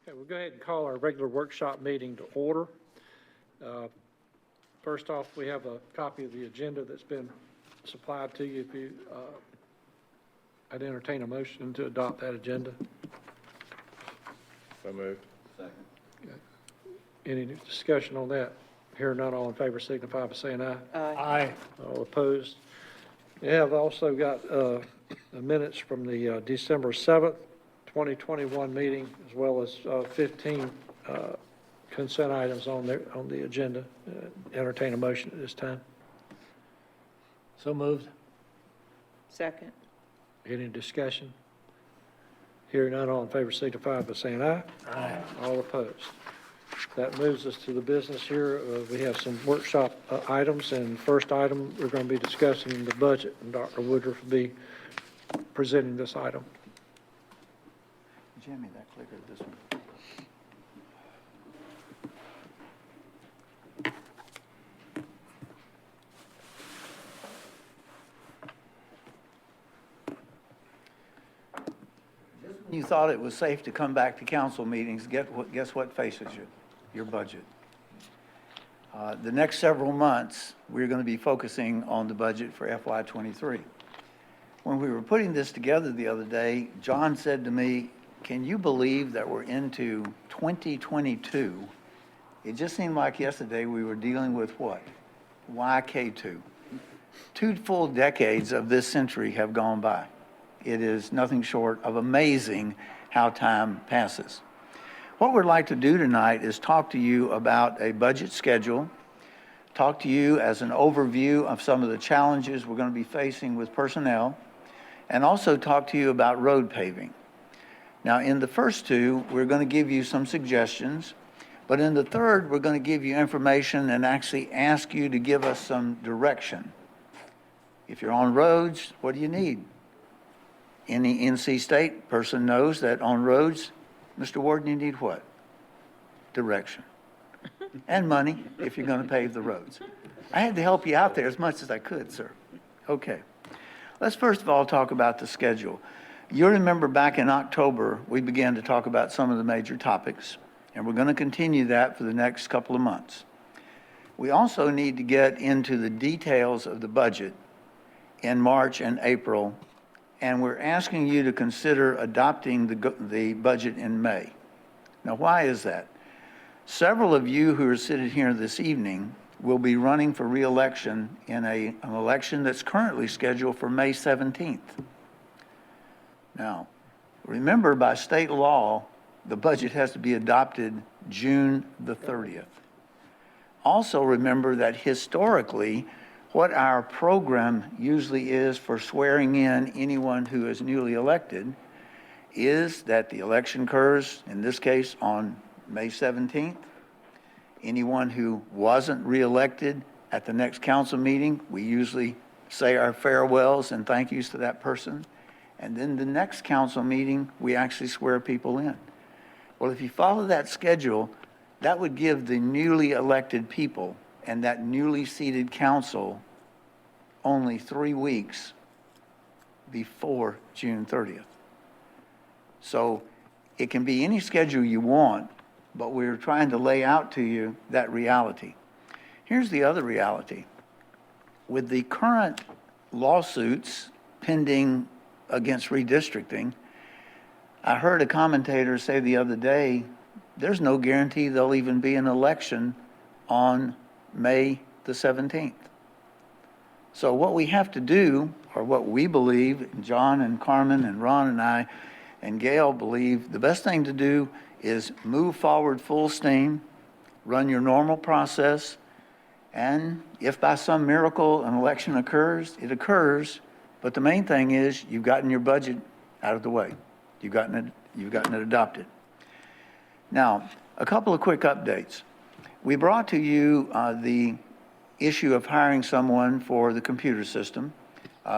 Okay, we'll go ahead and call our regular workshop meeting to order. First off, we have a copy of the agenda that's been supplied to you. If you, I'd entertain a motion to adopt that agenda. So moved. Second. Okay. Any discussion on that? Hearing none, all in favor signify by saying aye. Aye. All opposed? We have also got the minutes from the December 7th, 2021 meeting, as well as 15 consent items on the agenda. Entertain a motion at this time. So moved. Second. Any discussion? Hearing none, all in favor signify by saying aye. Aye. All opposed? That moves us to the business here. We have some workshop items, and first item, we're going to be discussing the budget, and Dr. Woodruff will be presenting this item. Jimmy, that clicker, this one. Just when you thought it was safe to come back to council meetings, guess what faces you? Your budget. The next several months, we're going to be focusing on the budget for FY23. When we were putting this together the other day, John said to me, "Can you believe that we're into 2022? It just seemed like yesterday we were dealing with what? YK2. 2 full decades of this century have gone by. It is nothing short of amazing how time passes. What we'd like to do tonight is talk to you about a budget schedule, talk to you as an overview of some of the challenges we're going to be facing with personnel, and also talk to you about road paving. Now, in the first two, we're going to give you some suggestions, but in the third, we're going to give you information and actually ask you to give us some direction. If you're on roads, what do you need? Any NC State person knows that on roads, Mr. Warden, you need what? Direction. And money, if you're going to pave the roads. I had to help you out there as much as I could, sir. Okay. Let's first of all talk about the schedule. You'll remember back in October, we began to talk about some of the major topics, and we're going to continue that for the next couple of months. We also need to get into the details of the budget in March and April, and we're asking you to consider adopting the budget in May. Now, why is that? Several of you who are sitting here this evening will be running for re-election in an election that's currently scheduled for May 17th. Now, remember, by state law, the budget has to be adopted June the 30th. Also remember that historically, what our program usually is for swearing in anyone who is newly elected is that the election occurs, in this case, on May 17th. Anyone who wasn't reelected at the next council meeting, we usually say our farewells and thank yous to that person. And then the next council meeting, we actually swear people in. Well, if you follow that schedule, that would give the newly elected people and that newly seated council only 3 weeks before June 30th. So it can be any schedule you want, but we're trying to lay out to you that reality. Here's the other reality. With the current lawsuits pending against redistricting, I heard a commentator say the other day, there's no guarantee there'll even be an election on May the 17th. So what we have to do, or what we believe, John and Carmen and Ron and I and Gail believe, the best thing to do is move forward full steam, run your normal process, and if by some miracle an election occurs, it occurs. But the main thing is you've gotten your budget out of the way. You've gotten it adopted. Now, a couple of quick updates. We brought to you the issue of hiring someone for the computer system.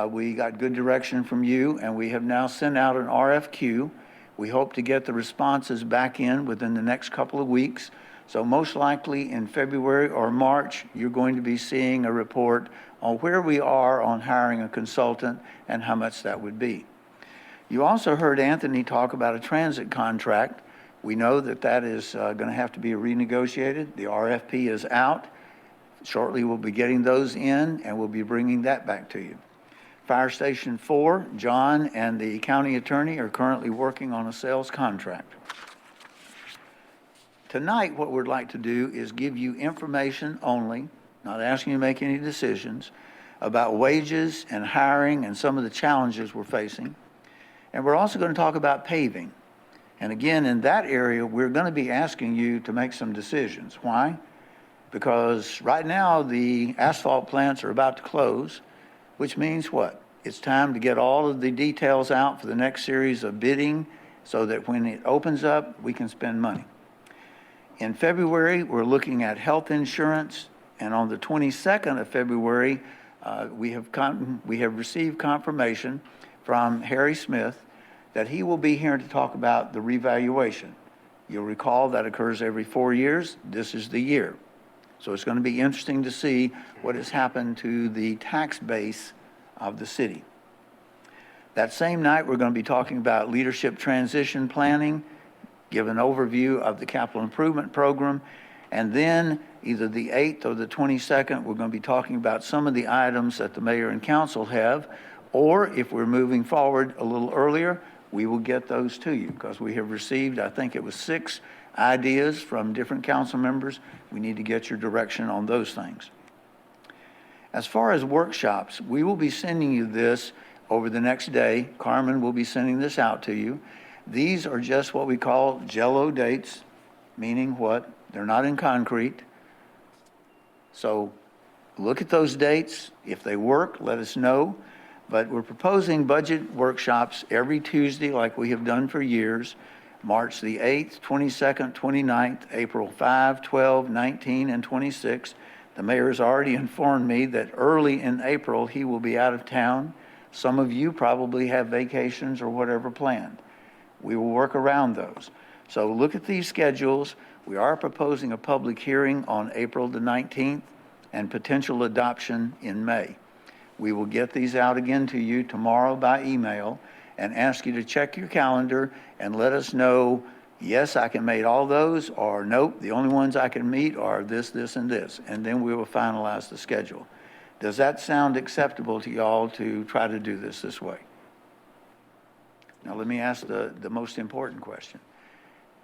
We got good direction from you, and we have now sent out an RFQ. We hope to get the responses back in within the next couple of weeks. So most likely in February or March, you're going to be seeing a report on where we are on hiring a consultant and how much that would be. You also heard Anthony talk about a transit contract. We know that that is going to have to be renegotiated. The RFP is out. Shortly, we'll be getting those in, and we'll be bringing that back to you. Fire Station 4, John and the county attorney are currently working on a sales contract. Tonight, what we'd like to do is give you information only, not asking you to make any decisions, about wages and hiring and some of the challenges we're facing. And we're also going to talk about paving. And again, in that area, we're going to be asking you to make some decisions. Why? Because right now, the asphalt plants are about to close, which means what? It's time to get all of the details out for the next series of bidding so that when it opens up, we can spend money. In February, we're looking at health insurance, and on the 22nd of February, we have received confirmation from Harry Smith that he will be here to talk about the revaluation. You'll recall that occurs every 4 years. This is the year. So it's going to be interesting to see what has happened to the tax base of the city. That same night, we're going to be talking about leadership transition planning, give an overview of the capital improvement program, and then either the 8th or the 22nd, we're going to be talking about some of the items that the mayor and council have, or if we're moving forward a little earlier, we will get those to you because we have received, I think it was 6 ideas from different council members. We need to get your direction on those things. As far as workshops, we will be sending you this over the next day. Carmen will be sending this out to you. These are just what we call jello dates, meaning what? They're not in concrete. So look at those dates. If they work, let us know. But we're proposing budget workshops every Tuesday like we have done for years. March the 8th, 22nd, 29th, April 5, 12, 19, and 26. The mayor has already informed me that early in April he will be out of town. Some of you probably have vacations or whatever planned. We will work around those. So look at these schedules. We are proposing a public hearing on April the 19th and potential adoption in May. We will get these out again to you tomorrow by email and ask you to check your calendar and let us know, yes, I can make all those, or nope, the only ones I can meet are this, this, and this. And then we will finalize the schedule. Does that sound acceptable to y'all to try to do this way? Now, let me ask the most important question.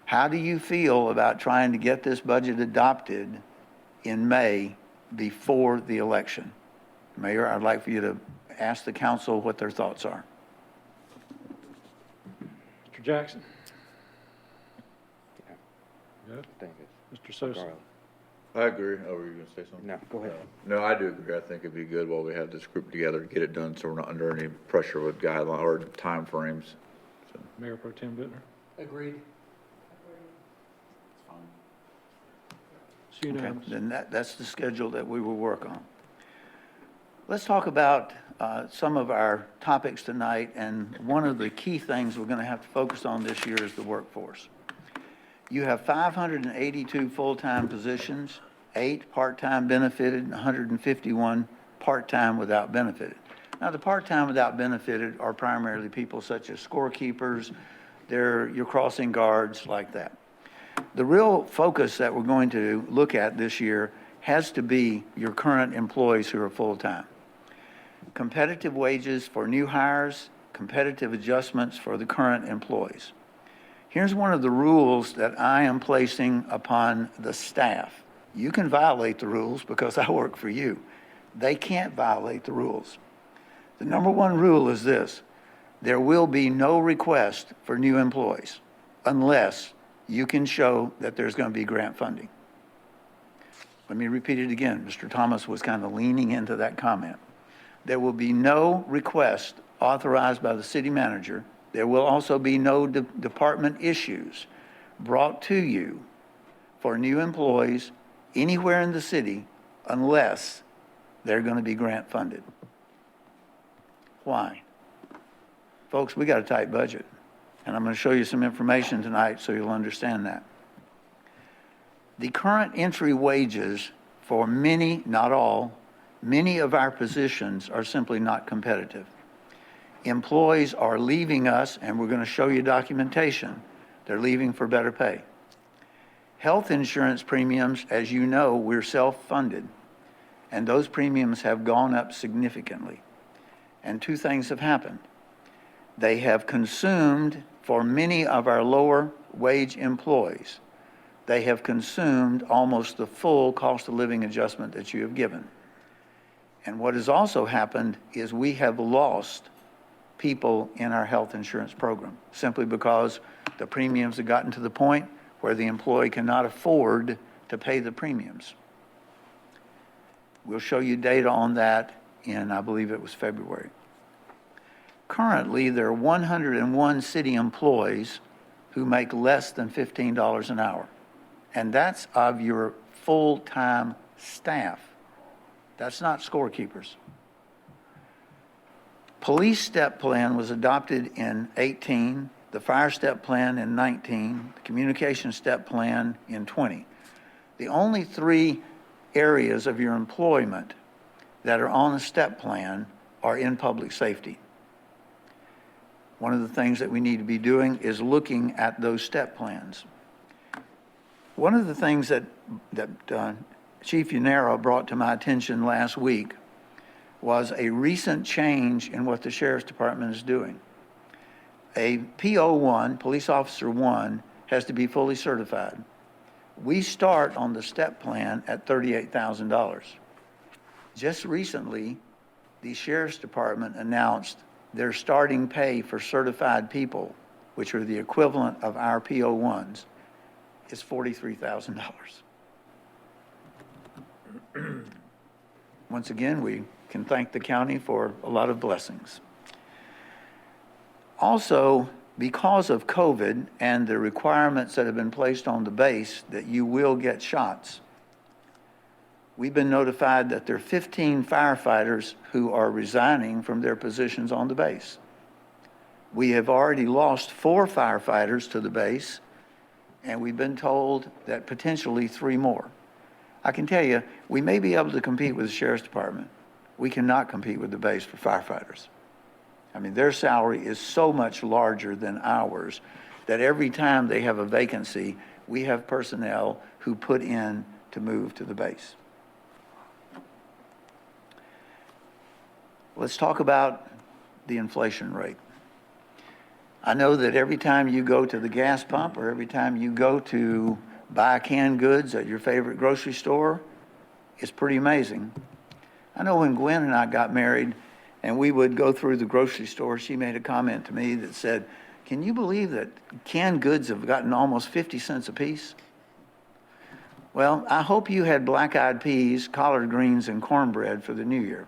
How do you feel about trying to get this budget adopted in May before the election? Mayor, I'd like for you to ask the council what their thoughts are. Mr. Jackson? Good. Thank you. Mr. Sosa? Carl. I agree. Oh, were you going to say something? No, go ahead. No, I do agree. I think it'd be good while we have this group together to get it done so we're not under any pressure with guideline or time frames. So. Mayor Pro Tem Bittner? Agreed. It's unanimous. Then that's the schedule that we will work on. Let's talk about some of our topics tonight, and one of the key things we're going to have to focus on this year is the workforce. You have 582 full-time positions, 8 part-time benefited, and 151 part-time without benefited. Now, the part-time without benefited are primarily people such as scorekeepers, they're your crossing guards, like that. The real focus that we're going to look at this year has to be your current employees who are full-time. Competitive wages for new hires, competitive adjustments for the current employees. Here's one of the rules that I am placing upon the staff. You can violate the rules because I work for you. They can't violate the rules. The number one rule is this: there will be no request for new employees unless you can show that there's going to be grant funding. Let me repeat it again. Mr. Thomas was kind of leaning into that comment. There will be no request authorized by the city manager. There will also be no department issues brought to you for new employees anywhere in the city unless they're going to be grant funded. Why? Folks, we got a tight budget, and I'm going to show you some information tonight so you'll understand that. The current entry wages for many, not all, many of our positions are simply not competitive. Employees are leaving us, and we're going to show you documentation, They're leaving for better pay. Health insurance premiums, as you know, we're self-funded, and those premiums have gone up significantly. And two things have happened. They have consumed, for many of our lower wage employees, they have consumed almost the full cost of living adjustment that you have given. And what has also happened is we have lost people in our health insurance program simply because the premiums have gotten to the point where the employee cannot afford to pay the premiums. We'll show you data on that in, I believe it was February. Currently, there are 101 city employees who make less than $15 an hour. And that's of your full-time staff. That's not scorekeepers. Police step plan was adopted in 18, the fire step plan in 19, the communication step plan in 20. The only three areas of your employment that are on a step plan are in public safety. One of the things that we need to be doing is looking at those step plans. One of the things that Chief Yanera brought to my attention last week was a recent change in what the Sheriff's Department is doing. A PO1, Police Officer 1, has to be fully certified. We start on the step plan at $38,000. Just recently, the Sheriff's Department announced their starting pay for certified people, which are the equivalent of our PO1s, is $43,000. Once again, we can thank the county for a lot of blessings. Also, because of COVID and the requirements that have been placed on the base that you will get shots, we've been notified that there are 15 firefighters who are resigning from their positions on the base. We have already lost 4 firefighters to the base, and we've been told that potentially 3 more. I can tell you, we may be able to compete with the Sheriff's Department. We cannot compete with the base for firefighters. I mean, their salary is so much larger than ours that every time they have a vacancy, we have personnel who put in to move to the base. Let's talk about the inflation rate. I know that every time you go to the gas pump or every time you go to buy canned goods at your favorite grocery store, it's pretty amazing. I know when Gwen and I got married and we would go through the grocery store, she made a comment to me that said, "Can you believe that canned goods have gotten almost 50 cents a piece?" Well, I hope you had black-eyed peas, collard greens, and cornbread for the new year.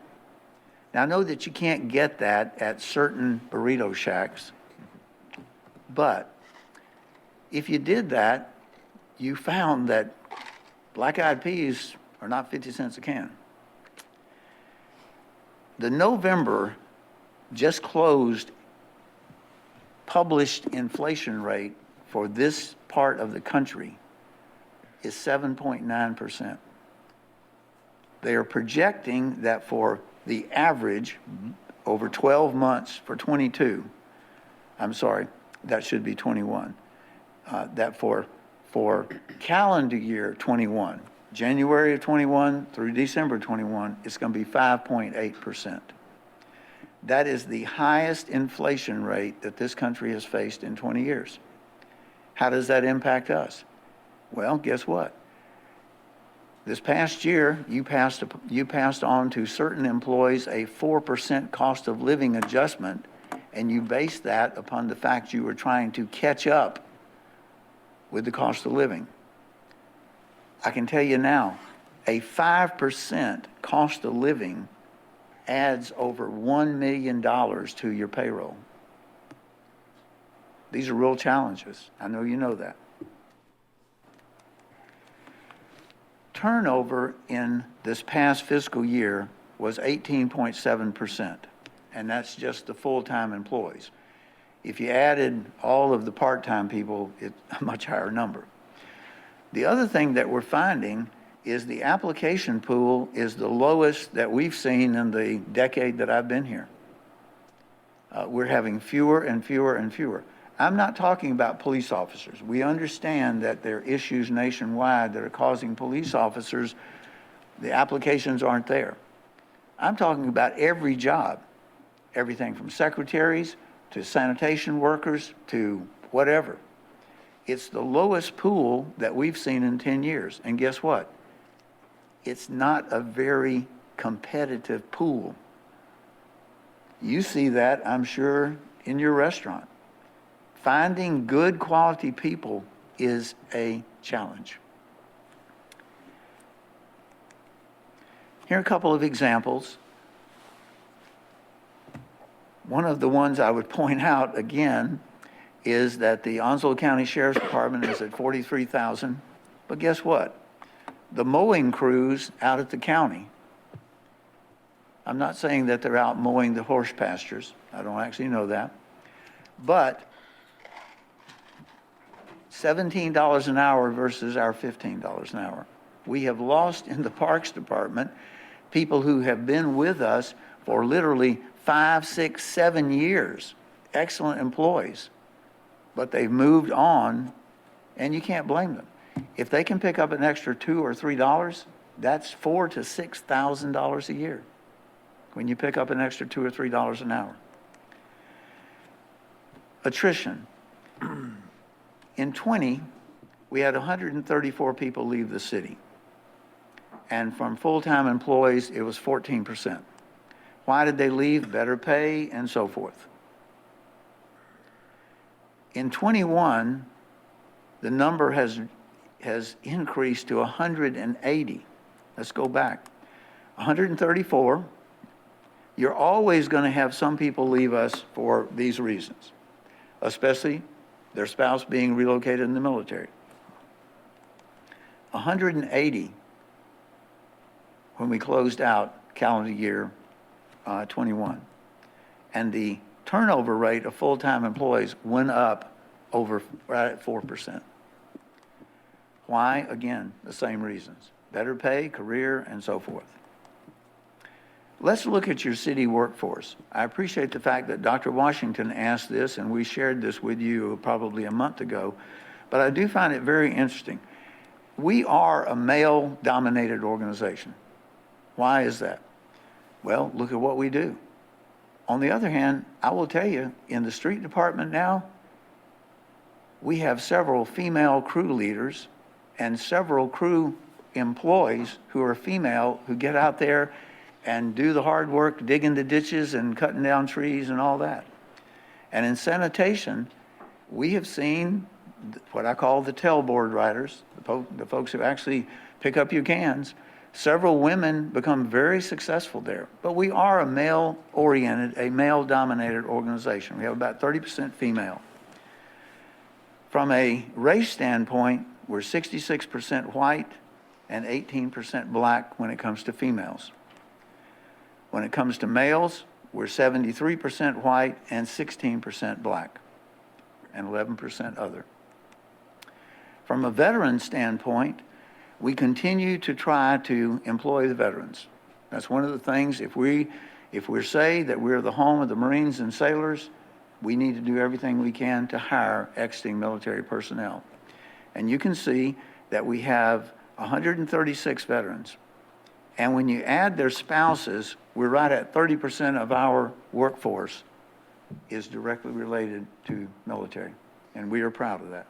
Now, I know that you can't get that at certain burrito shacks, but if you did that, you found that black-eyed peas are not 50 cents a can. The November just closed published inflation rate for this part of the country is 7.9%. They are projecting that for the average over 12 months for 22, I'm sorry, that should be 21, that for calendar year 21, January of 21 through December 21, it's going to be 5.8%. That is the highest inflation rate that this country has faced in 20 years. How does that impact us? Well, guess what? This past year, you passed on to certain employees a 4% cost of living adjustment, and you based that upon the fact you were trying to catch up with the cost of living. I can tell you now, a 5% cost of living adds over $1 million to your payroll. These are real challenges. I know you know that. Turnover in this past fiscal year was 18.7%, and that's just the full-time employees. If you added all of the part-time people, it's a much higher number. The other thing that we're finding is the application pool is the lowest that we've seen in the decade that I've been here. We're having fewer and fewer and fewer. I'm not talking about police officers. We understand that there are issues nationwide that are causing police officers, the applications aren't there. I'm talking about every job, everything from secretaries to sanitation workers to whatever. It's the lowest pool that we've seen in 10 years. And guess what? It's not a very competitive pool. You see that, I'm sure, in your restaurant. Finding good quality people is a challenge. Here are a couple of examples. One of the ones I would point out again is that the Onslow County Sheriff's Department is at 43,000, but guess what? The mowing crews out at the county, I'm not saying that they're out mowing the horse pastures, I don't actually know that, but $17 an hour versus our $15 an hour. We have lost in the Parks Department people who have been with us for literally 5, 6, 7 years, excellent employees, but they've moved on, and you can't blame them. If they can pick up an extra $2 or $3, that's $4,000 to $6,000 a year when you pick up an extra $2 or $3 an hour. Attrition. In 20, we had 134 people leave the city. And from full-time employees, it was 14%. Why did they leave? Better pay and so forth. In 21, the number has increased to 180. Let's go back. 134. You're always going to have some people leave us for these reasons, especially their spouse being relocated in the military. 180 when we closed out calendar year 21. And the turnover rate of full-time employees went up right at 4%. Why? Again, the same reasons. Better pay, career, and so forth. Let's look at your city workforce. I appreciate the fact that Dr. Washington asked this, and we shared this with you probably a month ago, but I do find it very interesting. We are a male-dominated organization. Why is that? Well, look at what we do. On the other hand, I will tell you, in the street department now, we have several female crew leaders and several crew employees who are female who get out there and do the hard work, digging the ditches and cutting down trees and all that. And in sanitation, we have seen what I call the tailboard riders, the folks who actually pick up your cans. Several women become very successful there. But we are a male-oriented, a male-dominated organization. We have about 30% female. From a race standpoint, we're 66% white and 18% black when it comes to females. When it comes to males, we're 73% white and 16% black and 11% other. From a veteran standpoint, we continue to try to employ the veterans. That's one of the things, if we say that we're the home of the Marines and sailors, we need to do everything we can to hire exiting military personnel. And you can see that we have 136 veterans. And when you add their spouses, we're right at 30% of our workforce is directly related to military. And we are proud of that.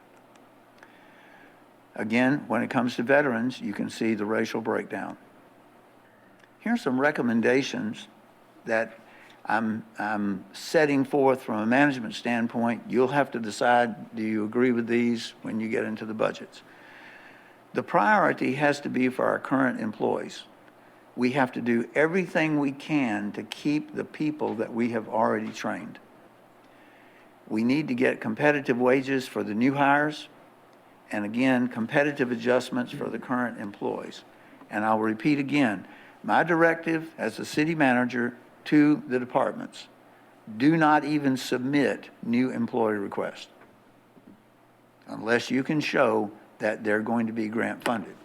Again, when it comes to veterans, you can see the racial breakdown. Here are some recommendations that I'm setting forth from a management standpoint. You'll have to decide, do you agree with these when you get into the budgets? The priority has to be for our current employees. We have to do everything we can to keep the people that we have already trained. We need to get competitive wages for the new hires, and again, competitive adjustments for the current employees. And I'll repeat again, my directive as the city manager to the departments, do not even submit new employee requests unless you can show that they're going to be grant funded.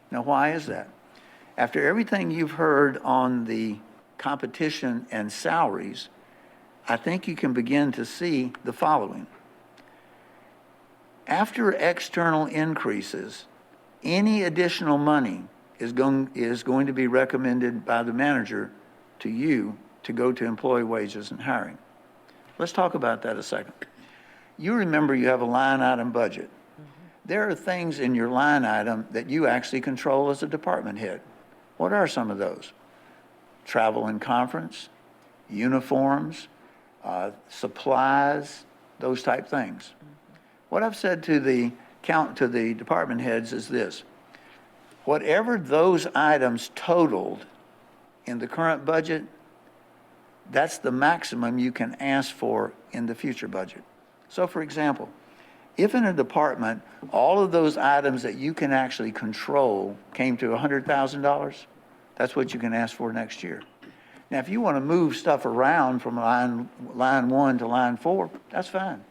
Now, why is that? After everything you've heard on the competition and salaries, I think you can begin to see the following. After external increases, any additional money is going to be recommended by the manager to you to go to employee wages and hiring. Let's talk about that a second. You remember you have a line item budget. There are things in your line item that you actually control as a department head. What are some of those? Travel and conference, uniforms, supplies, those type things. What I've said to the department heads is this: whatever those items totaled in the current budget, that's the maximum you can ask for in the future budget. So for example, if in a department, all of those items that you can actually control came to $100,000, that's what you can ask for next year. Now, if you want to move stuff around from line 1 to line 4, that's fine.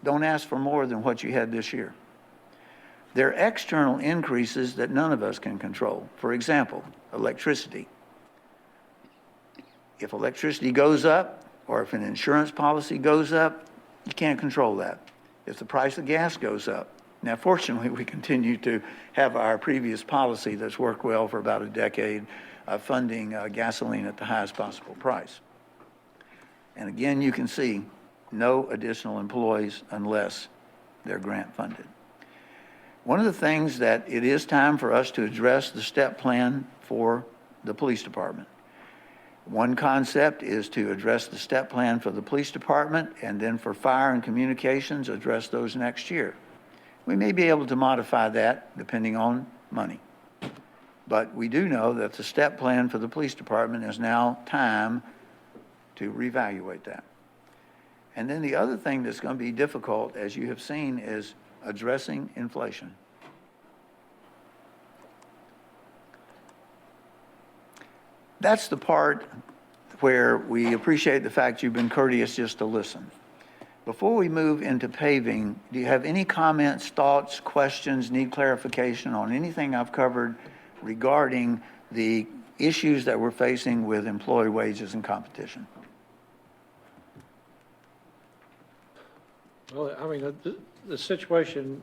Don't ask for more than what you had this year. There are external increases that none of us can control. For example, electricity. If electricity goes up, or if an insurance policy goes up, you can't control that. If the price of gas goes up. Now, fortunately, we continue to have our previous policy that's worked well for about a decade of funding gasoline at the highest possible price. And again, you can see no additional employees unless they're grant funded. One of the things that it is time for us to address the step plan for the police department. One concept is to address the step plan for the police department, and then for fire and communications, address those next year. We may be able to modify that depending on money. But we do know that the step plan for the police department is now time to reevaluate that. And then the other thing that's going to be difficult, as you have seen, is addressing inflation. That's the part where we appreciate the fact you've been courteous just to listen. Before we move into paving, do you have any comments, thoughts, questions, need clarification on anything I've covered regarding the issues that we're facing with employee wages and competition? Well, I mean, the situation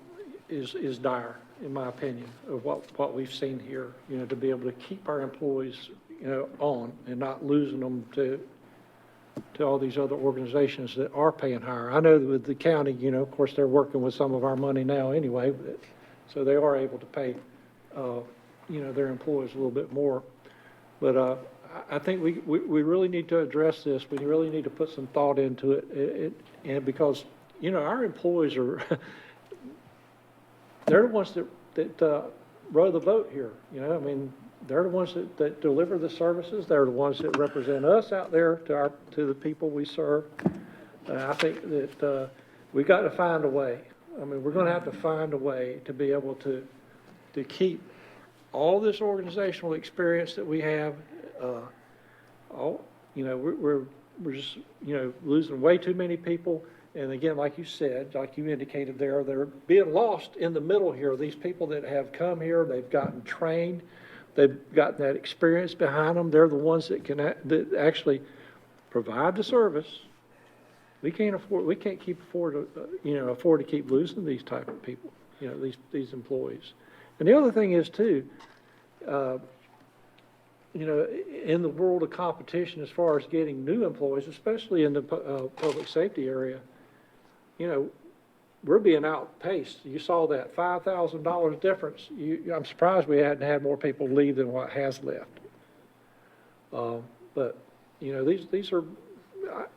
is dire, in my opinion, of what we've seen here, to be able to keep our employees, on and not losing them to all these other organizations that are paying higher. I know that with the county, of course, they're working with some of our money now anyway, so they are able to pay, their employees a little bit more. But I think we really need to address this. We really need to put some thought into it, and because, our employees are, they're the ones that row the boat here, I mean, they're the ones that deliver the services. They're the ones that represent us out there to the people we serve. I think that we got to find a way. I mean, we're going to have to find a way to be able to keep all this organizational experience that we have. We're just losing way too many people. And again, like you said, like you indicated there, they're being lost in the middle here. These people that have come here, they've gotten trained. They've got that experience behind them. They're the ones that that actually provide the service. We can't afford to keep losing these type of people, these employees. And the other thing is too, in the world of competition, as far as getting new employees, especially in the public safety area, we're being outpaced. You saw that $5,000 difference. I'm surprised we hadn't had more people leave than what has left. But these are,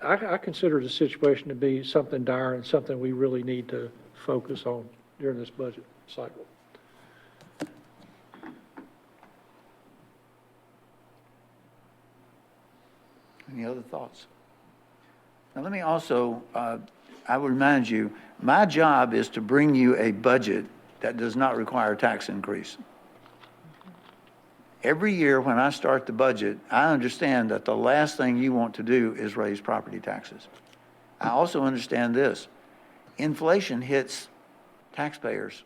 I consider the situation to be something dire and something we really need to focus on during this budget cycle. Any other thoughts? Now, let me also, I will remind you, my job is to bring you a budget that does not require a tax increase. Every year when I start the budget, I understand that the last thing you want to do is raise property taxes. I also understand this. Inflation hits taxpayers.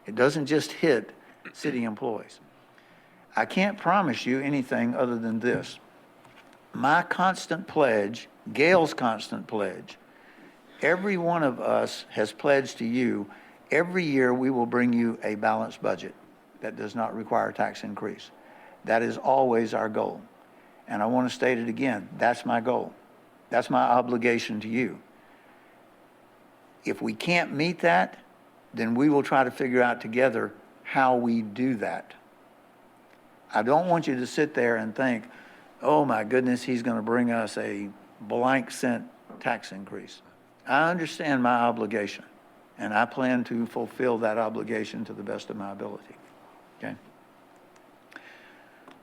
It doesn't just hit city employees. I can't promise you anything other than this. My constant pledge, Gail's constant pledge, every one of us has pledged to you, every year we will bring you a balanced budget that does not require a tax increase. That is always our goal. And I want to state it again, that's my goal. That's my obligation to you. If we can't meet that, then we will try to figure out together how we do that. I don't want you to sit there and think, oh my goodness, he's going to bring us a blank cent tax increase. I understand my obligation, and I plan to fulfill that obligation to the best of my ability. Okay?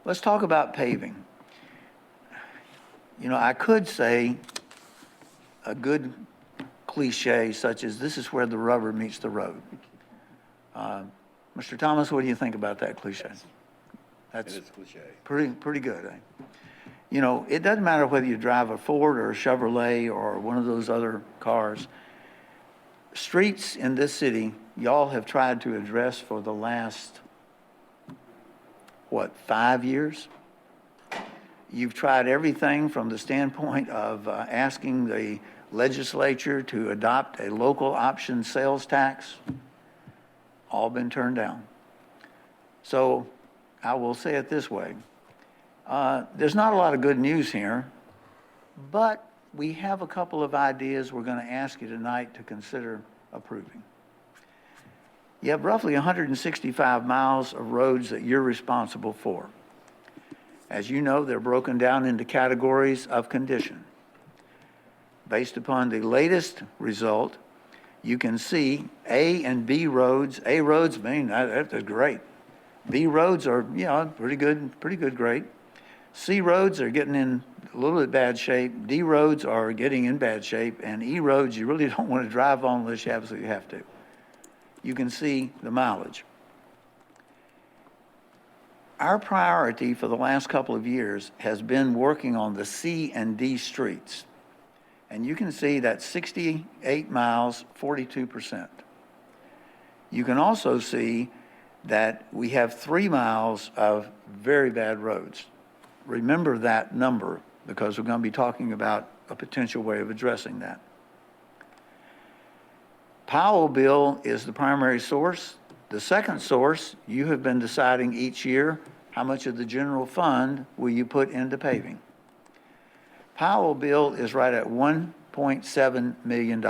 Let's talk about paving. You know, I could say a good cliche such as, this is where the rubber meets the road. Mr. Thomas, what do you think about that cliche? That's cliche. pretty good, eh? You know, it doesn't matter whether you drive a Ford or a Chevrolet or one of those other cars. Streets in this city, y'all have tried to address for the last, 5 years? You've tried everything from the standpoint of asking the legislature to adopt a local option sales tax. All been turned down. So I will say it this way. There's not a lot of good news here, but we have a couple of ideas we're going to ask you tonight to consider approving. You have roughly 165 miles of roads that you're responsible for. As you know, they're broken down into categories of condition. Based upon the latest result, you can see A and B roads. A roads, that's great. B roads are, pretty good, great. C roads are getting in a little bit bad shape. D roads are getting in bad shape. And E roads, you really don't want to drive on unless you absolutely have to. You can see the mileage. Our priority for the last couple of years has been working on the C and D streets. And you can see that 68 miles, 42%. You can also see that we have 3 miles of very bad roads. Remember that number because we're going to be talking about a potential way of addressing that. Powell bill is the primary source. The second source, you have been deciding each year how much of the general fund will you put into paving. Powell bill is right at $1.7 million.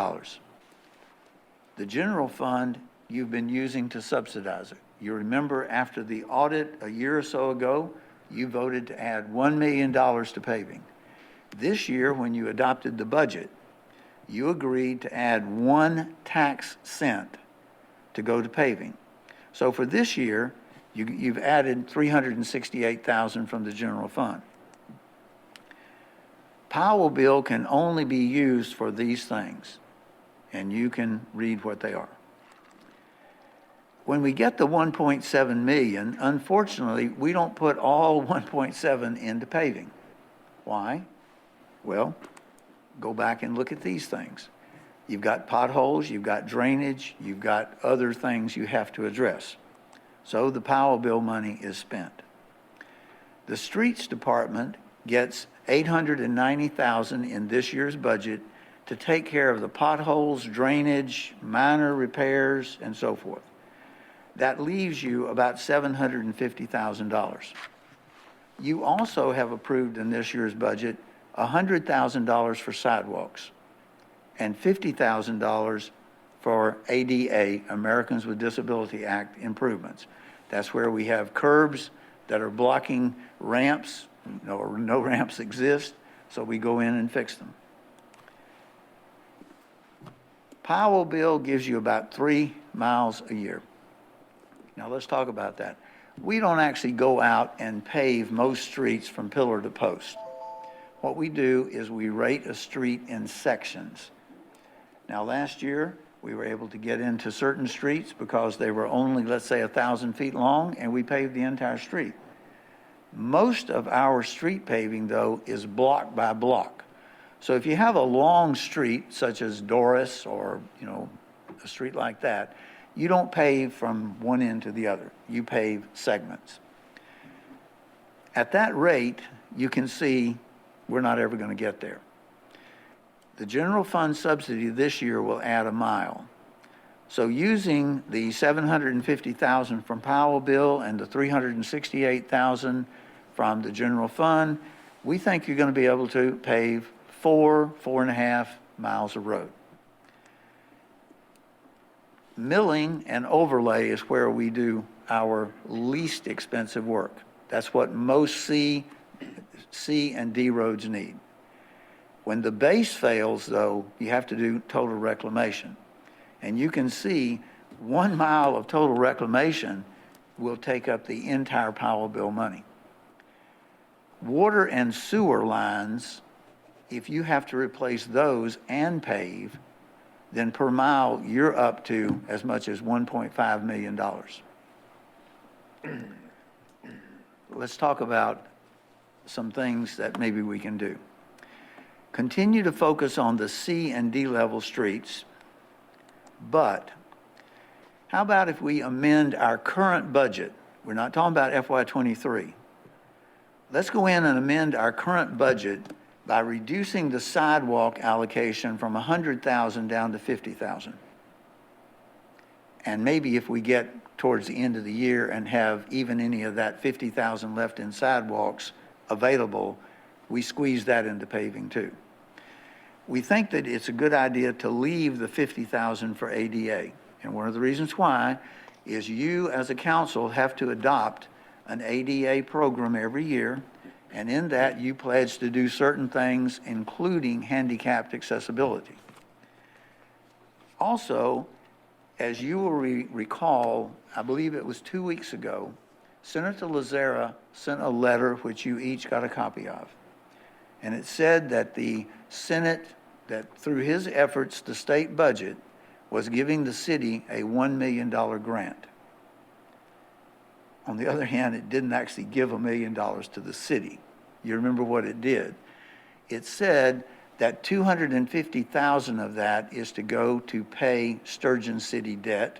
The general fund you've been using to subsidize it. You remember after the audit a year or so ago, you voted to add $1 million to paving. This year, when you adopted the budget, you agreed to add 1 tax cent to go to paving. So for this year, you've added $368,000 from the general fund. Powell bill can only be used for these things, and you can read what they are. When we get the 1.7 million, unfortunately, we don't put all 1.7 into paving. Why? Well, go back and look at these things. You've got potholes, you've got drainage, you've got other things you have to address. So the Powell bill money is spent. The streets department gets $890,000 in this year's budget to take care of the potholes, drainage, minor repairs, and so forth. That leaves you about $750,000. You also have approved in this year's budget $100,000 for sidewalks and $50,000 for ADA, Americans with Disability Act improvements. That's where we have curbs that are blocking ramps, or no ramps exist, so we go in and fix them. Powell bill gives you about 3 miles a year. Now let's talk about that. We don't actually go out and pave most streets from pillar to post. What we do is we rate a street in sections. Now last year, we were able to get into certain streets because they were only, let's say, 1,000 feet long, and we paved the entire street. Most of our street paving, though, is block by block. So if you have a long street, such as Doris or, a street like that, you don't pave from one end to the other. You pave segments. At that rate, you can see we're not ever going to get there. The general fund subsidy this year will add a mile. So using the 750,000 from Powell bill and the 368,000 from the general fund, we think you're going to be able to pave 4.5 miles of road. Milling and overlay is where we do our least expensive work. That's what most C and D roads need. When the base fails, though, you have to do total reclamation. And you can see 1 mile of total reclamation will take up the entire Powell bill money. Water and sewer lines, if you have to replace those and pave, then per mile, you're up to as much as $1.5 million. Let's talk about some things that maybe we can do. Continue to focus on the C and D level streets, but how about if we amend our current budget? We're not talking about FY23. Let's go in and amend our current budget by reducing the sidewalk allocation from 100,000 down to 50,000. And maybe if we get towards the end of the year and have even any of that 50,000 left in sidewalks available, we squeeze that into paving too. We think that it's a good idea to leave the 50,000 for ADA. And one of the reasons why is you as a council have to adopt an ADA program every year. And in that, you pledge to do certain things, including handicapped accessibility. Also, as you will recall, I believe it was 2 weeks ago, Senator Lazara sent a letter which you each got a copy of. And it said that the Senate, that through his efforts, the state budget was giving the city a $1 million grant. On the other hand, it didn't actually give $1 million to the city. You remember what it did? It said that 250,000 of that is to go to pay Sturgeon City debt.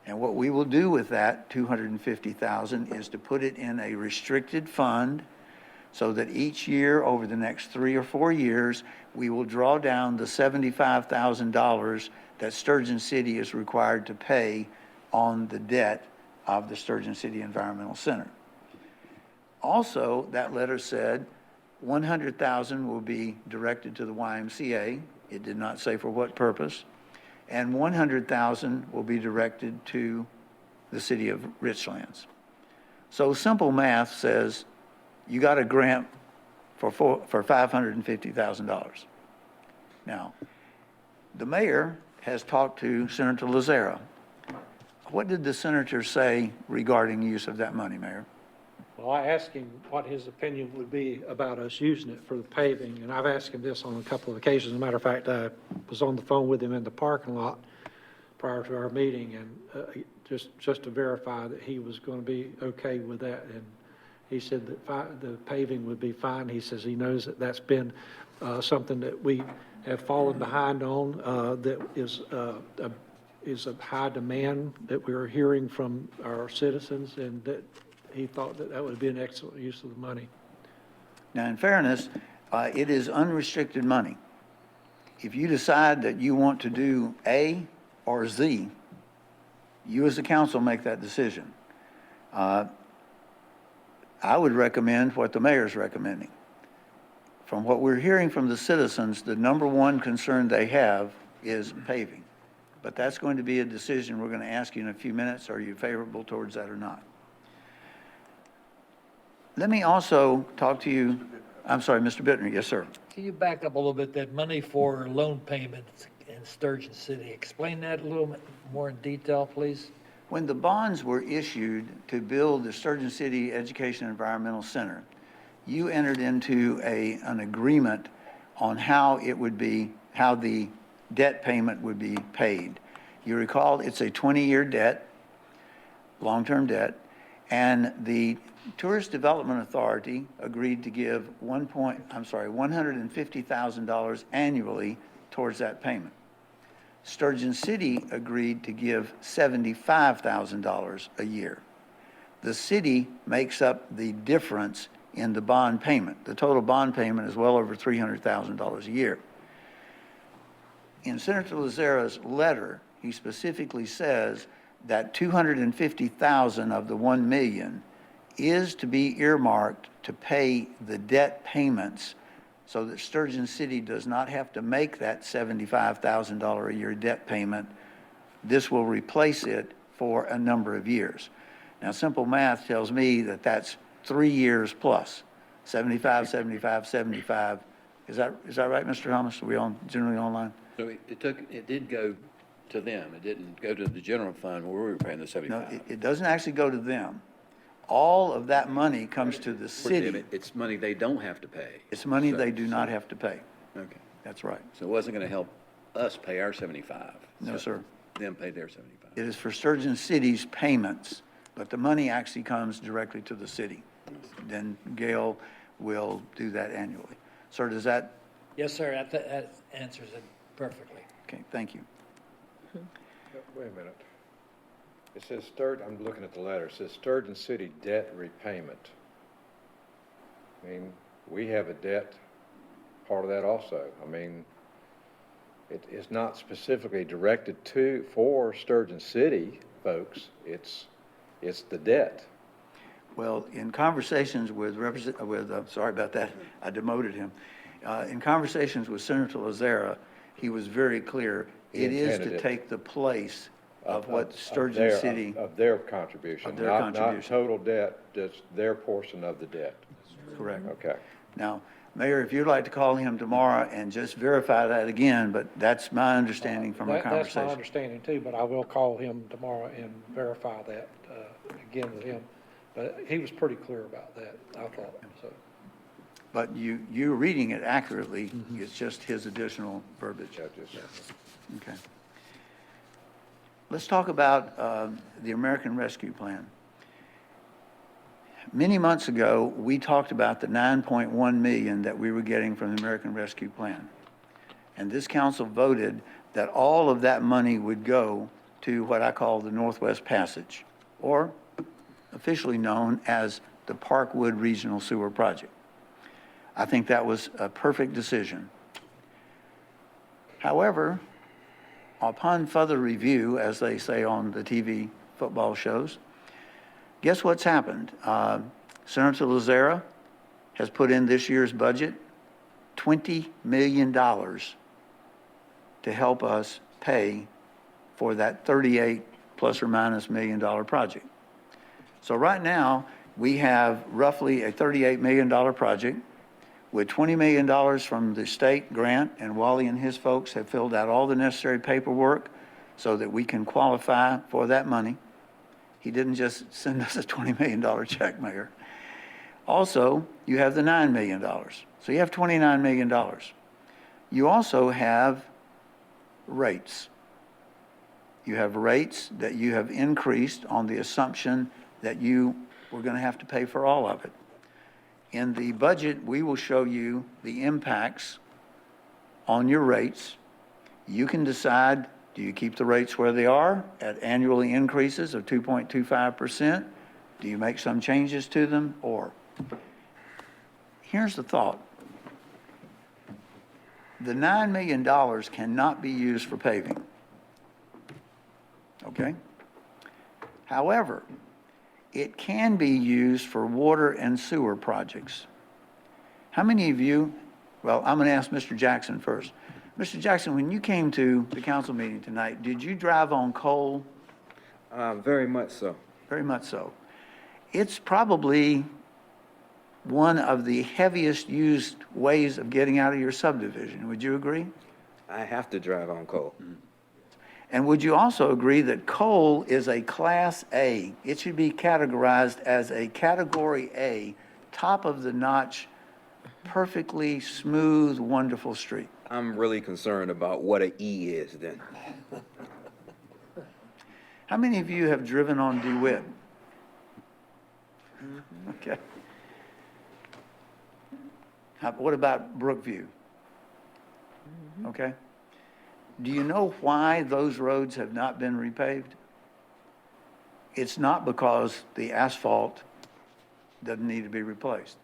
And what we will do with that 250,000 is to put it in a restricted fund so that each year over the next 3 or 4 years, we will draw down the $75,000 that Sturgeon City is required to pay on the debt of the Sturgeon City Environmental Center. Also, that letter said 100,000 will be directed to the YMCA. It did not say for what purpose. And 100,000 will be directed to the city of Richlands. So simple math says you got a grant for $550,000. Now, the mayor has talked to Senator Lazara. What did the senator say regarding use of that money, Mayor? Well, I asked him what his opinion would be about us using it for the paving, and I've asked him this on a couple of occasions. As a matter of fact, I was on the phone with him in the parking lot prior to our meeting, and just to verify that he was going to be okay with that. And he said that the paving would be fine. He says he knows that that's been something that we have fallen behind on, that is a high demand that we're hearing from our citizens, and that he thought that that would be an excellent use of the money. Now, in fairness, it is unrestricted money. If you decide that you want to do A or Z, you as a council make that decision. I would recommend what the mayor's recommending. From what we're hearing from the citizens, the number one concern they have is paving. But that's going to be a decision we're going to ask you in a few minutes. Are you favorable towards that or not? Let me also talk to you. I'm sorry, Mr. Bittner. Yes, sir. Can you back up a little bit, that money for loan payments in Sturgeon City? Explain that a little bit more in detail, please. When the bonds were issued to build the Sturgeon City Education Environmental Center, you entered into an agreement on how the debt payment would be paid. You recall it's a 20-year debt, long-term debt, and the Tourist Development Authority agreed to give $150,000 annually towards that payment. Sturgeon City agreed to give $75,000 a year. The city makes up the difference in the bond payment. The total bond payment is well over $300,000 a year. In Senator Lazara's letter, he specifically says that 250,000 of the 1 million is to be earmarked to pay the debt payments so that Sturgeon City does not have to make that $75,000 a year debt payment. This will replace it for a number of years. Now, simple math tells me that that's 3 years plus, 75, 75, 75. Is that right, Mr. Thomas? Are we generally online? So it did go to them. It didn't go to the general fund where we were paying the No, 75. it doesn't actually go to them. All of that money comes to the city. It's money they don't have to pay. It's money they do not have to pay. Okay. That's right. So it wasn't going to help us pay our 75. No, So sir. Them pay their 75. It is for Sturgeon City's payments, but the money actually comes directly to the city. Then Gail will do that annually. Sir, does that, Yes, sir, that answers it perfectly. okay, thank you. Wait a minute. It says I'm looking at the letter, it says Sturgeon City debt repayment. I mean, we have a debt, part of that also. I mean, it's not specifically directed for Sturgeon City folks, it's the debt. Well, in conversations with sorry about that, I demoted him. In conversations with Senator Lazara, he was very clear, He it is intended to it. take the place of what Of Sturgeon their- City, Of their contribution. Of their Not contribution. total debt, just their portion of the debt. correct. Okay. Now, Mayor, if you'd like to call him tomorrow and just verify that again, but that's my understanding from our That's my conversation. understanding too, but I will call him tomorrow and verify that again with him. But he was pretty clear about that, I thought, so. But you're reading it accurately, it's just his additional verbiage. Judges. Okay. Let's talk about the American Rescue Plan. Many months ago, we talked about the 9.1 million that we were getting from the American Rescue Plan. And this council voted that all of that money would go to what I call the Northwest Passage, or officially known as the Parkwood Regional Sewer Project. I think that was a perfect decision. However, upon further review, as they say on the TV football shows, guess what's happened? Senator Lazara has put in this year's budget $20 million to help us pay for that 38 plus or minus $1 million project. So right now, we have roughly a $38 million project with $20 million from the state grant, and Wally and his folks have filled out all the necessary paperwork so that we can qualify for that money. He didn't just send us a $20 million check, Mayor. Also, you have the $9 million. So you have $29 million. You also have rates. You have rates that you have increased on the assumption that you were going to have to pay for all of it. In the budget, we will show you the impacts on your rates. You can decide, do you keep the rates where they are at annually increases of 2.25%? Do you make some changes to them? Or here's the thought. The $9 million cannot be used for paving. Okay? However, it can be used for water and sewer projects. How many of you, well, I'm going to ask Mr. Jackson first. Mr. Jackson, when you came to the council meeting tonight, did you drive on coal? Very much so. Very much so. It's probably one of the heaviest used ways of getting out of your subdivision. Would you agree? I have to drive on coal. And would you also agree that coal is a Class A? It should be categorized as a Category A, top of the notch, perfectly smooth, wonderful street. I'm really concerned about what an E is then. How many of you have driven on DeWitt? Okay. What about Brookview? Okay. Do you know why those roads have not been repaved? It's not because the asphalt doesn't need to be replaced.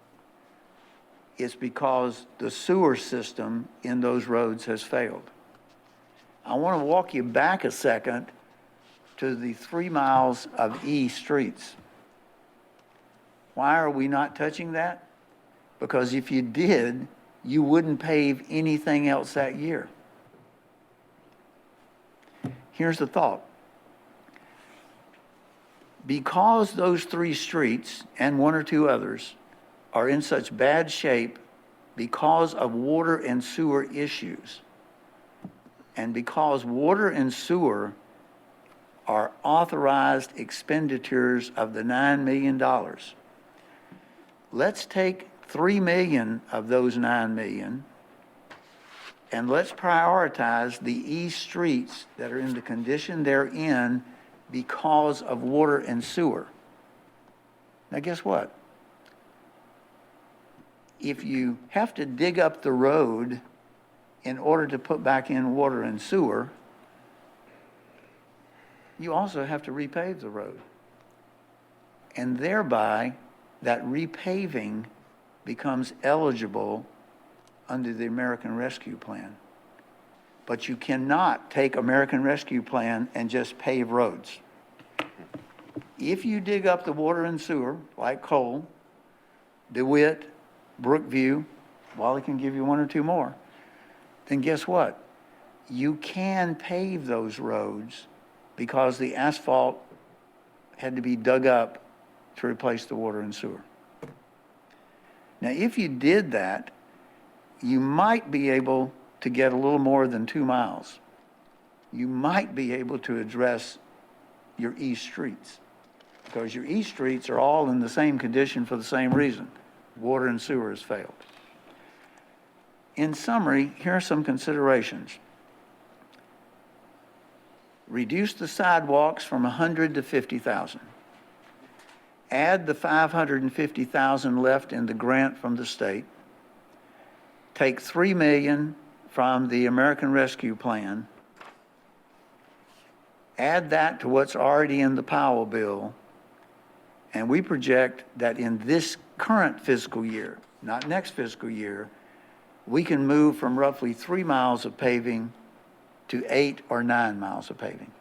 It's because the sewer system in those roads has failed. I want to walk you back a second to the 3 miles of E streets. Why are we not touching that? Because if you did, you wouldn't pave anything else that year. Here's the thought. Because those 3 streets and 1 or 2 others are in such bad shape because of water and sewer issues, and because water and sewer are authorized expenditures of the $9 million, let's take 3 million of those 9 million and let's prioritize the east streets that are in the condition they're in because of water and sewer. Now, guess what? If you have to dig up the road in order to put back in water and sewer, you also have to repave the road. And thereby, that repaving becomes eligible under the American Rescue Plan. But you cannot take American Rescue Plan and just pave roads. If you dig up the water and sewer, like Cole, DeWitt, Brookview, Wally can give you 1 or 2 more, then guess what? You can pave those roads because the asphalt had to be dug up to replace the water and sewer. Now, if you did that, you might be able to get a little more than 2 miles. You might be able to address your east streets, because your east streets are all in the same condition for the same reason. Water and sewer has failed. In summary, here are some considerations. Reduce the sidewalks from 100 to 50,000. Add the 550,000 left in the grant from the state. Take 3 million from the American Rescue Plan. Add that to what's already in the Powell bill. And we project that in this current fiscal year, not next fiscal year, we can move from roughly 3 miles of paving to 8 or 9 miles of paving.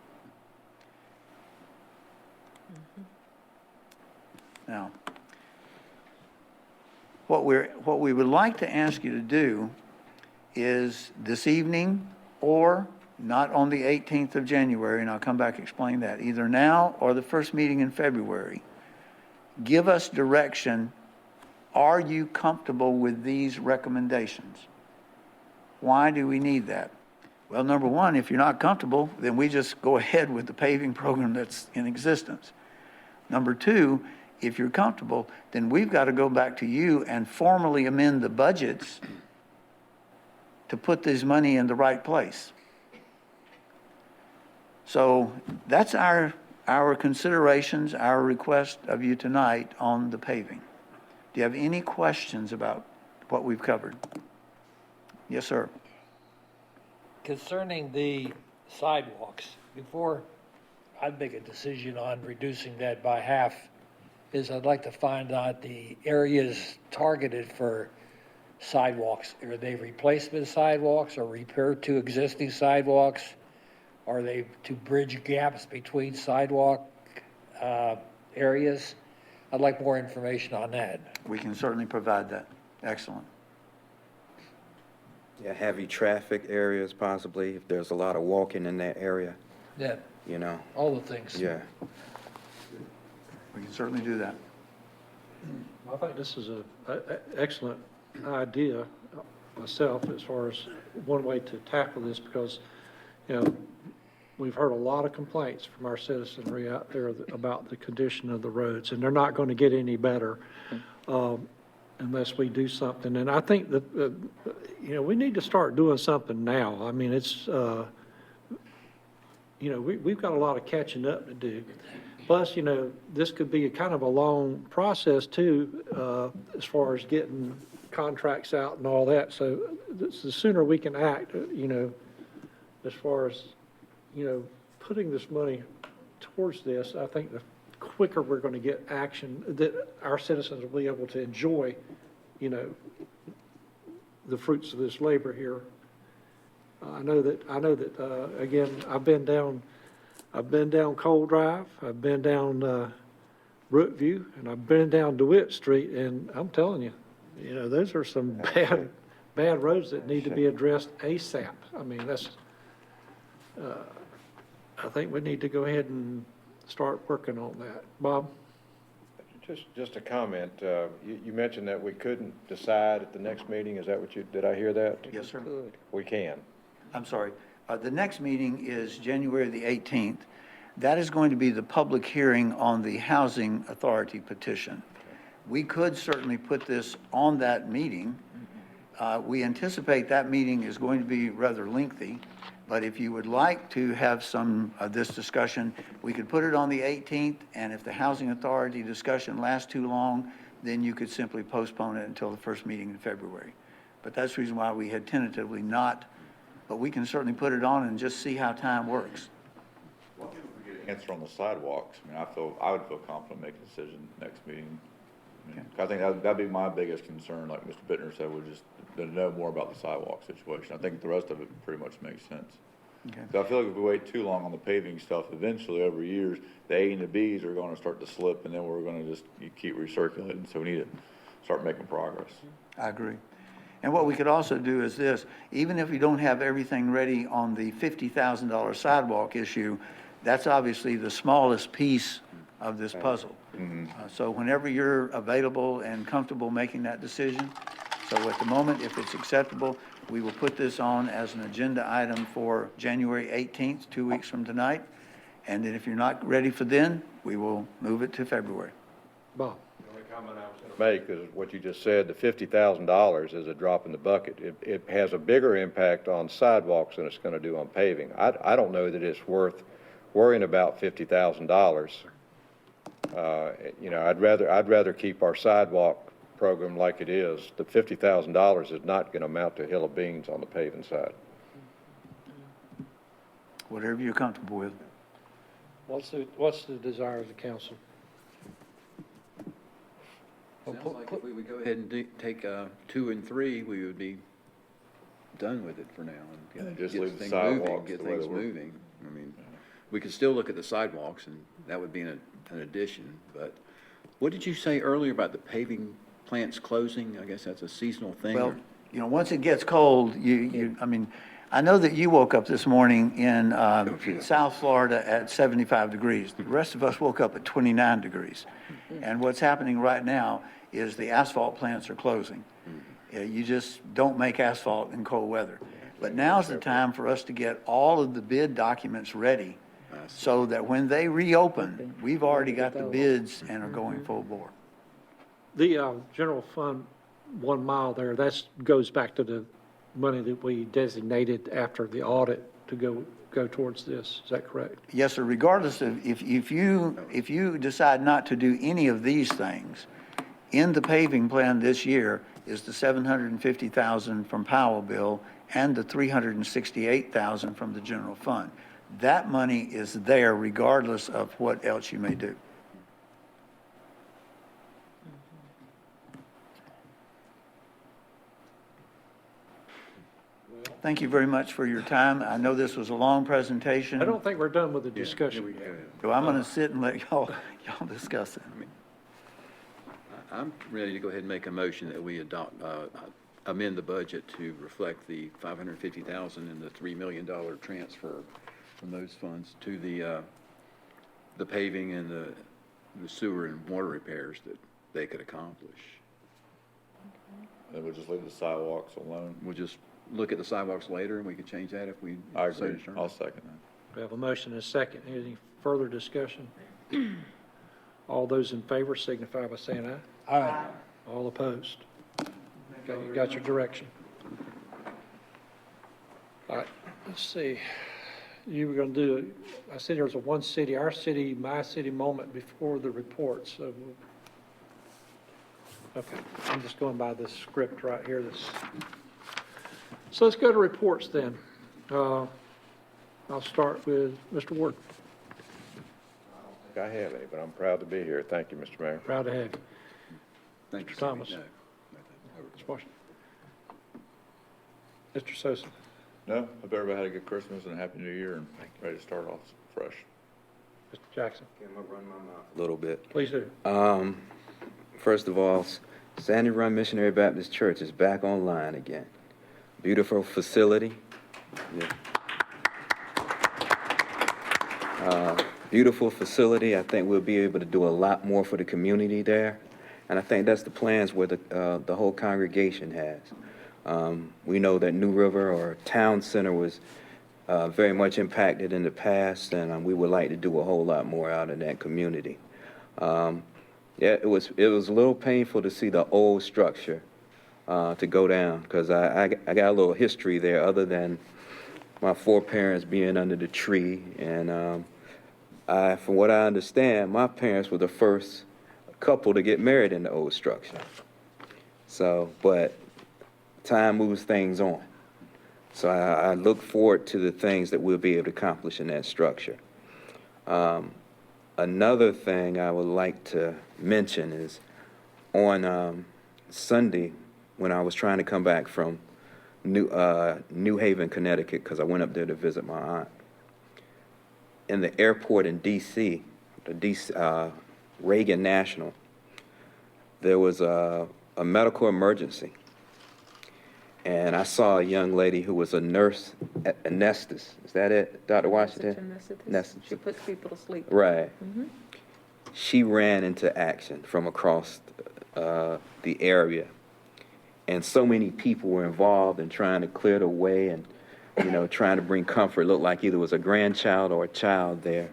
Now, what we would like to ask you to do is this evening, or not on the 18th of January, and I'll come back and explain that, either now or the first meeting in February, give us direction. Are you comfortable with these recommendations? Why do we need that? Well, number one, if you're not comfortable, then we just go ahead with the paving program that's in existence. Number two, if you're comfortable, then we've got to go back to you and formally amend the budgets to put this money in the right place. So that's our considerations, our request of you tonight on the paving. Do you have any questions about what we've covered? Yes, sir. Concerning the sidewalks, before I'd make a decision on reducing that by half, is I'd like to find out the areas targeted for sidewalks. Are they replacement sidewalks or repair to existing sidewalks? Are they to bridge gaps between sidewalk areas? I'd like more information on that. We can certainly provide that. Excellent. Yeah, heavy traffic areas possibly, if there's a lot of walking in that area, Yeah, you know, all the things. yeah. We can certainly do that. I think this is an excellent idea myself, as far as one way to tackle this, because, you know, we've heard a lot of complaints from our citizenry out there about the condition of the roads, and they're not going to get any better unless we do something. And I think that, you know, we need to start doing something now. I mean, it's, you know, we've got a lot of catching up to do. Plus, you know, this could be a kind of a long process too, as far as getting contracts out and all that. So the sooner we can act, you know, as far as, you know, putting this money towards this, I think the quicker we're going to get action, that our citizens will be able to enjoy, you know, the fruits of this labor here I know that, again, I've been down Cold Drive, I've been down, Brookview, and I've been down DeWitt Street, and I'm telling you, those are some bad roads that need to be addressed ASAP. I mean, I think we need to go ahead and start working on that. Bob? Just a comment. You mentioned that we couldn't decide at the next meeting. Is that did I hear that? Yes, sir. We can. I'm sorry. The next meeting is January the 18th. That is going to be the public hearing on the Housing Authority petition. We could certainly put this on that meeting. We anticipate that meeting is going to be rather lengthy, but if you would like to have some of this discussion, we could put it on the 18th, and if the Housing Authority discussion lasts too long, then you could simply postpone it until the first meeting in February. But that's the reason why we had tentatively not, but we can certainly put it on and just see how time works. Well, if we get an answer on the sidewalks, I mean, I would feel confident making a decision next meeting. I mean, I think that'd be my biggest concern, like Mr. Bittner said, would just to know more about the sidewalk situation. I think the rest of it pretty much makes sense. Okay. So I feel like if we wait too long on the paving stuff, eventually over years, the A and the Bs are gonna start to slip, and then we're gonna just keep recirculating, so we need to start making progress. I agree. And what we could also do is this, even if we don't have everything ready on the $50,000 sidewalk issue, that's obviously the smallest piece of this puzzle. So whenever you're available and comfortable making that decision, so at the moment, if it's acceptable, we will put this on as an agenda item for January 18th, 2 weeks from tonight. And then if you're not ready for then, we will move it to February. Bob? The only comment I was going to make is what you just said, the $50,000 is a drop in the bucket. It has a bigger impact on sidewalks than it's going to do on paving. I don't know that it's worth worrying about $50,000. I'd rather keep our sidewalk program like it is. The $50,000 is not going to amount to a hill of beans on the paving side. Whatever you're comfortable with. What's the desire of the council? Sounds like if we would go ahead and take 2 and 3, we would be done with it for now. And Just get leave the things moving, sidewalks get the way things they were. moving. I mean, we could still look at the sidewalks, and that would be an addition. But what did you say earlier about the paving plants closing? I guess that's a seasonal thing. Well, once it gets cold, I know that you woke up this morning in South Florida at 75 degrees. The rest of us woke up at 29 degrees. And what's happening right now is the asphalt plants are closing. You just don't make asphalt in cold weather. But now's the time for us to get all of the bid documents ready so that when they reopen, we've already got the bids and are going full bore. The general fund 1 mile there, goes back to the money that we designated after the audit to go towards this. Is that correct? Yes, sir. Regardless of, if you decide not to do any of these things, in the paving plan this year is the $750,000 from Powell bill and the $368,000 from the general fund. That money is there regardless of what else you may do. Thank you very much for your time. I know this was a long presentation. I don't think we're done with the discussion. So I'm going to sit and let y'all discuss it. I'm ready to go ahead and make a motion that we amend the budget to reflect the $550,000 and the $3 million transfer from those funds to the paving and the sewer and water repairs that they could accomplish. And we'll just leave the sidewalks alone. We'll just look at the sidewalks later, and we could change that if we. I agree. so I'll second that. We have a motion and a second. Any further discussion? All those in favor signify by saying aye. Aye. All opposed? Okay, you got your direction. All right, let's see. You were going to do, I said there was a one city, our city, my city moment before the report, so. Okay, I'm just going by this script right here. So let's go to reports then. I'll start with Mr. Ward. I have any, but I'm proud to be here. Thank you, Mr. Mayor. Proud to have you. Thank you, Thomas. No. Ms. Washington. Mr. Sosa. No, hope everybody had a good Christmas and a Happy New Year and ready to start off fresh. Mr. Jackson, A little bit. please do. First of all, Sandy Run Missionary Baptist Church is back online again. Beautiful facility. Yeah. Beautiful facility. I think we'll be able to do a lot more for the community there. And I think that's the plans where the whole congregation has. We know that New River or Town Center was very much impacted in the past, and we would like to do a whole lot more out in that community. Yeah, it was a little painful to see the old structure to go down, because I got a little history there other than my foreparents being under the tree. And from what I understand, my parents were the first couple to get married in the old structure. So, but time moves things on. So I look forward to the things that we'll be able to accomplish in that structure. Another thing I would like to mention is on Sunday, when I was trying to come back from New Haven, Connecticut, because I went up there to visit my aunt, in the airport in D.C., Reagan National, there was a medical emergency. And I saw a young lady who was a nurse, anesthetist. Is that it, Dr. Washington? Anesthetist. She puts people to sleep. Right. She ran into action from across the area. And so many people were involved in trying to clear the way and, trying to bring comfort. It looked like either it was a grandchild or a child there.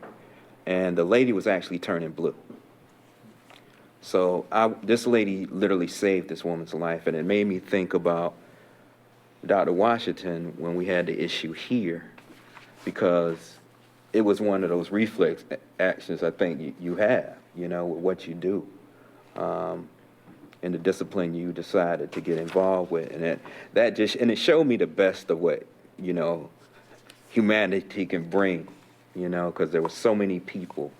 And the lady was actually turning blue. So this lady literally saved this woman's life. And it made me think about Dr. Washington when we had the issue here, because it was one of those reflex actions I think you have, with what you do, and the discipline you decided to get involved with. And it showed me the best of what, humanity can bring, because there were so many people,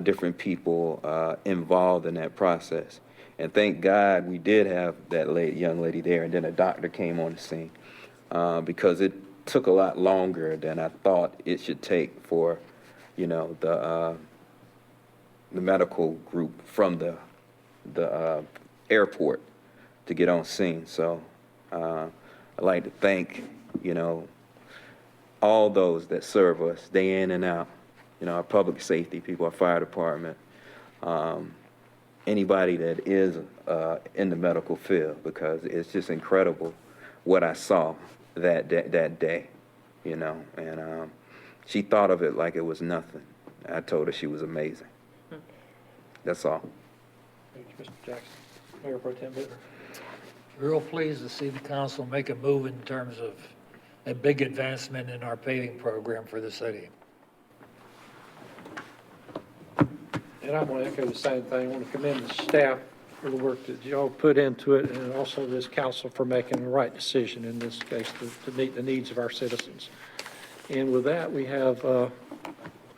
different people involved in that process. And thank God we did have that young lady there, and then a doctor came on the scene, because it took a lot longer than I thought it should take for, the medical group from the airport to get on scene. So I'd like to thank, all those that serve us day in and out, our public safety people, our fire department, anybody that is in the medical field, because it's just incredible what I saw that day, and she thought of it like it was nothing. I told her she was amazing. That's all. Thank you, Mr. Jackson. Mayor Pro Tem Bittner. Real pleased to see the council make a move in terms of a big advancement in our paving program for the city. And I want to echo the same thing. I want to commend the staff for the work that y'all put into it, and also this council for making the right decision in this case to meet the needs of our citizens. And with that, we have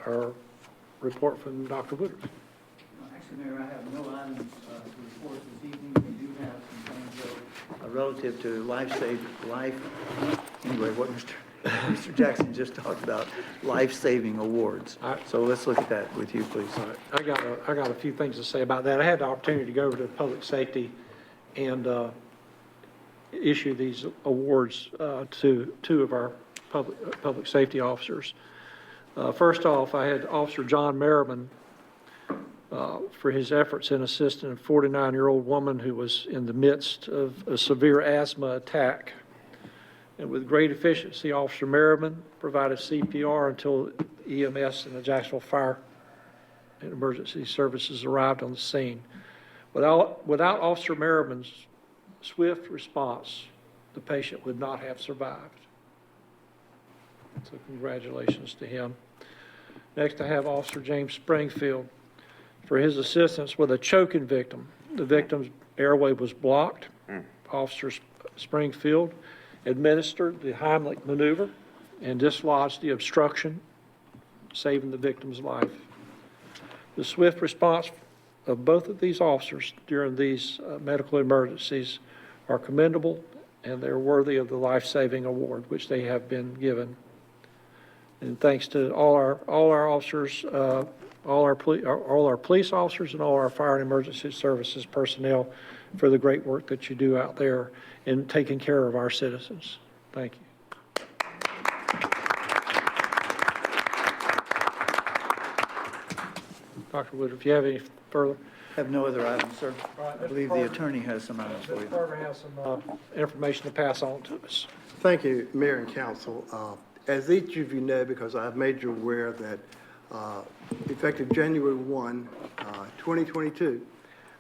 our report from Dr. Woodard. Actually, Mayor, I have no items to report this evening. We do have some things relative to life. Anyway, what Mr. Jackson just talked about, life-saving awards. So let's look at that with you, please. All right. I got a few things to say about that. I had the opportunity to go over to public safety and issue these awards to two of our public safety officers. First off, I had Officer John Merriman for his efforts in assisting a 49-year-old woman who was in the midst of a severe asthma attack. And with great efficiency, Officer Merriman provided CPR until EMS and the Jacksonville Fire and Emergency Services arrived on the scene. Without Officer Merriman's swift response, the patient would not have survived. So congratulations to him. Next, I have Officer James Springfield for his assistance with a choking victim. The victim's airway was blocked. Officer Springfield administered the Heimlich maneuver and dislodged the obstruction, saving the victim's life. The swift response of both of these officers during these medical emergencies are commendable and they're worthy of the life-saving award, which they have been given. And thanks to all our officers, all our police officers and all our fire and emergency services personnel for the great work that you do out there in taking care of our citizens. Thank you. Dr. Wood, if you have any further. Have no other items, sir. All right, I believe the attorney has some items for Mr. you. Carter has some information to pass on to us. Thank you, Mayor and Council. As each of you know, because I've made you aware that effective January 1, 2022,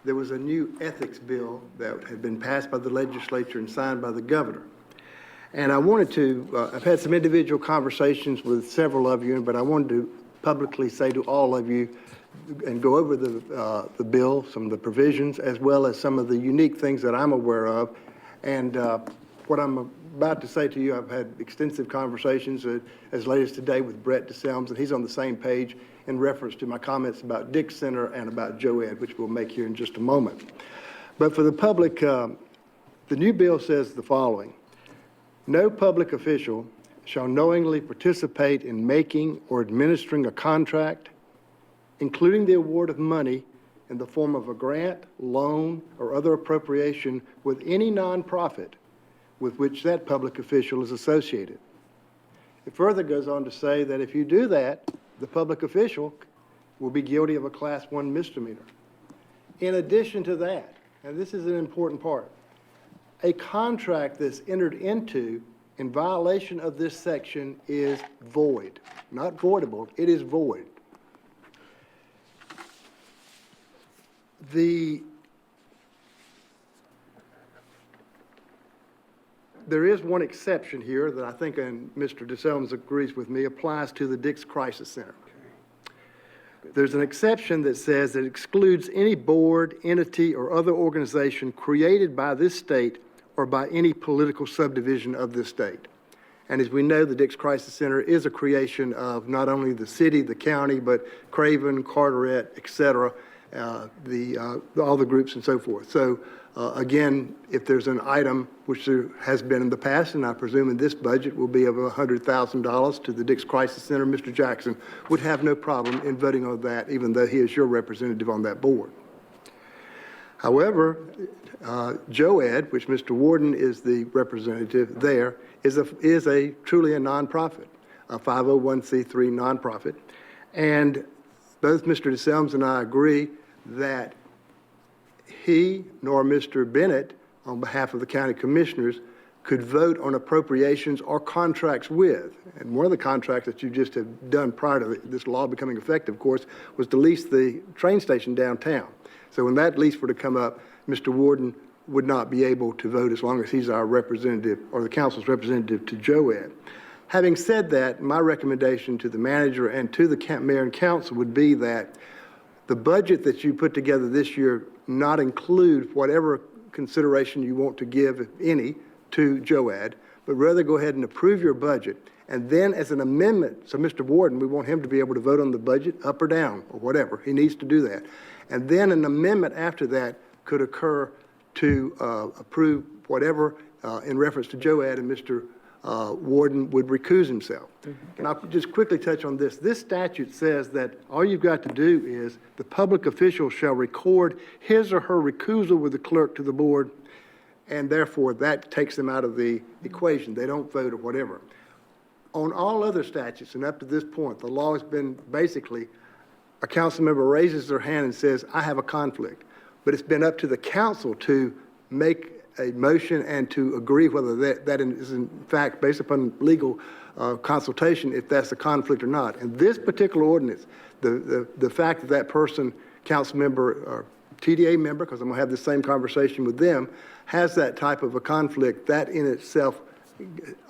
there was a new ethics bill that had been passed by the legislature and signed by the governor. And I wanted to, I've had some individual conversations with several of you, but I wanted to publicly say to all of you and go over the bill, some of the provisions, as well as some of the unique things that I'm aware of. And what I'm about to say to you, I've had extensive conversations as late as today with Brett DeSelms, and he's on the same page in reference to my comments about Dick Center and about Joed, which we'll make here in just a moment. But for the public, the new bill says the following: no public official shall knowingly participate in making or administering a contract, including the award of money in the form of a grant, loan, or other appropriation with any nonprofit with which that public official is associated. It further goes on to say that if you do that, the public official will be guilty of a Class 1 misdemeanor. In addition to that, and this is an important part, a contract that's entered into in violation of this section is void. Not voidable, it is void. There is one exception here that I think, and Mr. DeSelms agrees with me, applies to the Dix Crisis Center. There's an exception that says it excludes any board, entity, or other organization created by this state or by any political subdivision of this state. And as we know, the Dix Crisis Center is a creation of not only the city, the county, but Craven, Carteret, et cetera, all the groups and so forth. So again, if there's an item, which there has been in the past, and I presume in this budget will be of $100,000 to the Dix Crisis Center, Mr. Jackson would have no problem in voting on that, even though he is your representative on that board. However, Joed, which Mr. Warden is the representative there, is truly a nonprofit, a 501c3 nonprofit. And both Mr. DeSelms and I agree that he nor Mr. Bennett, on behalf of the county commissioners, could vote on appropriations or contracts with. And one of the contracts that you just have done prior to this law becoming effective, of course, was to lease the train station downtown. So when that lease were to come up, Mr. Warden would not be able to vote as long as he's our representative or the council's representative to Joed. Having said that, my recommendation to the manager and to the mayor and council would be that the budget that you put together this year not include whatever consideration you want to give, if any, to Joed, but rather go ahead and approve your budget. And then as an amendment, so Mr. Warden, we want him to be able to vote on the budget up or down or whatever. He needs to do that. And then an amendment after that could occur to approve whatever in reference to Joed, and Mr. Warden would recuse himself. And I'll just quickly touch on this. This statute says that all you've got to do is the public official shall record his or her recusal with the clerk to the board, and therefore that takes them out of the equation. They don't vote or whatever. On all other statutes, and up to this point, the law has been basically a council member raises their hand and says, I have a conflict. But it's been up to the council to make a motion and to agree whether that is in fact based upon legal consultation, if that's a conflict or not. And this particular ordinance, the fact that that person, council member or TDA member, because I'm going to have the same conversation with them, has that type of a conflict, that in itself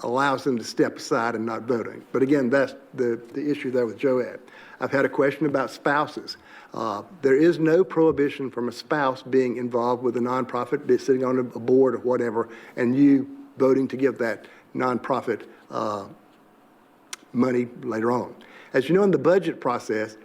allows them to step aside and not voting. But again, that's the issue there with Joed. I've had a question about spouses. There is no prohibition from a spouse being involved with a nonprofit, be sitting on a board or whatever, and you voting to give that nonprofit money later on. As you know, in the budget process,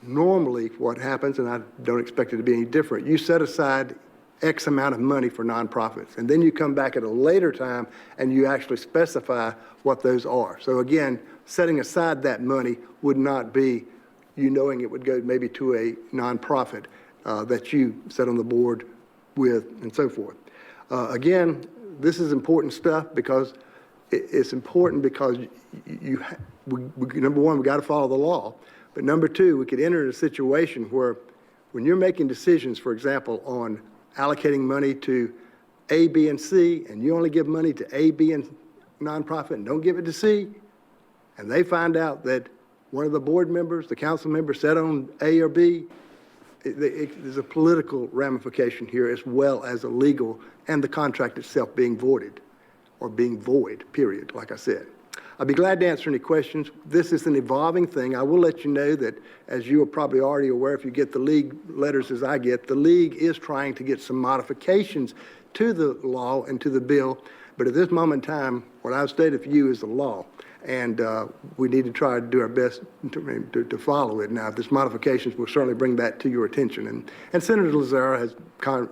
normally what happens, and I don't expect it to be any different, you set aside X amount of money for nonprofits. And then you come back at a later time and you actually specify what those are. So again, setting aside that money would not be you knowing it would go maybe to a nonprofit that you set on the board with and so forth. Again, this is important stuff because it's important because number one, we got to follow the law. But number two, we could enter in a situation where when you're making decisions, for example, on allocating money to A, B, and C, and you only give money to A, B, and nonprofit and don't give it to C, and they find out that one of the board members, the council member, sat on A or B, there's a political ramification here as well as a legal and the contract itself being voided or being void, period, like I said. I'd be glad to answer any questions. This is an evolving thing. I will let you know that, as you are probably already aware, if you get the league letters as I get, the league is trying to get some modifications to the law and to the bill. But at this moment in time, what I've stated for you is the law. And we need to try to do our best to follow it. Now, if there's modifications, we'll certainly bring that to your attention. And Senator Lazara has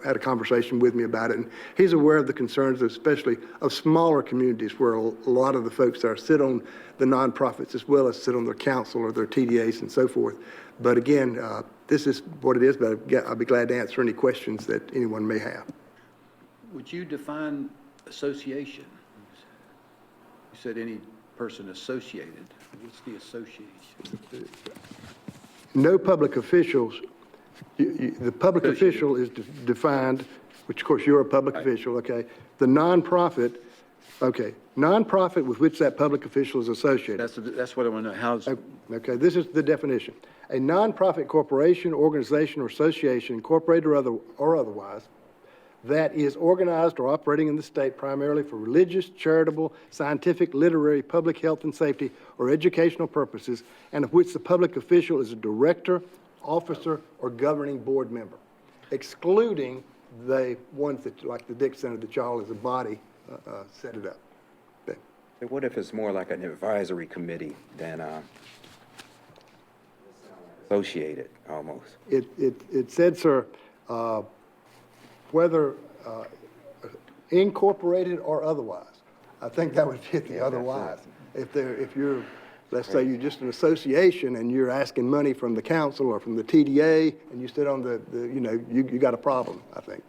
had a conversation with me about it, and he's aware of the concerns, especially of smaller communities where a lot of the folks there sit on the nonprofits as well as sit on their council or their TDAs and so forth. But again, this is what it is, but I'll be glad to answer any questions that anyone may have. Would you define association? You said any person associated. What's the association? No public officials, the public official is defined, which of course you're a public official, okay? The nonprofit, okay, nonprofit with which that public official is associated. That's what I want to know. How's Okay, this is the definition. A nonprofit corporation, organization, or association, incorporated or otherwise, that is organized or operating in the state primarily for religious, charitable, scientific, literary, public health and safety, or educational purposes, and of which the public official is a director, officer, or governing board member, excluding the ones that, like the Dick Center, that y'all as a body set it up. Okay. What if it's more like an advisory committee than associated, almost? It said, sir, whether incorporated or otherwise. I think that would fit the otherwise. If you're, let's say you're just an association and you're asking money from the council or from the TDA and you sit on you got a problem, I think.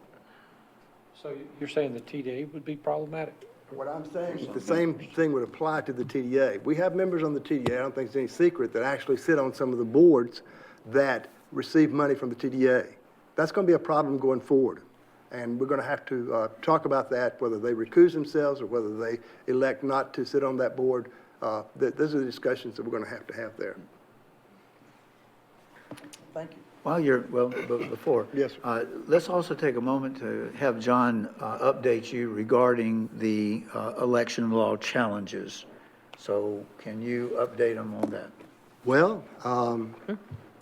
So you're saying the TDA would be problematic? What I'm saying is the same thing would apply to the TDA. We have members on the TDA, I don't think it's any secret, that actually sit on some of the boards that receive money from the TDA. That's going to be a problem going forward. And we're going to have to talk about that, whether they recuse themselves or whether they elect not to sit on that board. Those are the discussions that we're going to have there. Thank you. Before. Yes, Let's also take a moment to have John update you regarding the election law challenges. So can you update him on that? Well,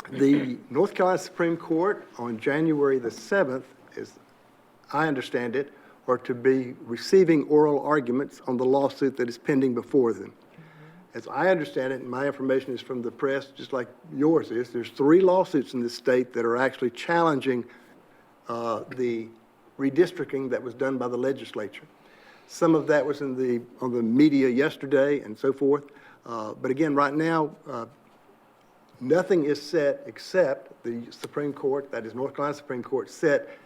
the North Carolina Supreme Court on January the 7th, as I understand it, are to be receiving oral arguments on the lawsuit that is pending before them. As I understand it, and my information is from the press, just like yours is, there's 3 lawsuits in this state that are actually challenging the redistricting that was done by the legislature. Some of that was on the media yesterday and so forth. But again, right now, nothing is set except the Supreme Court, that is North Carolina Supreme Court, set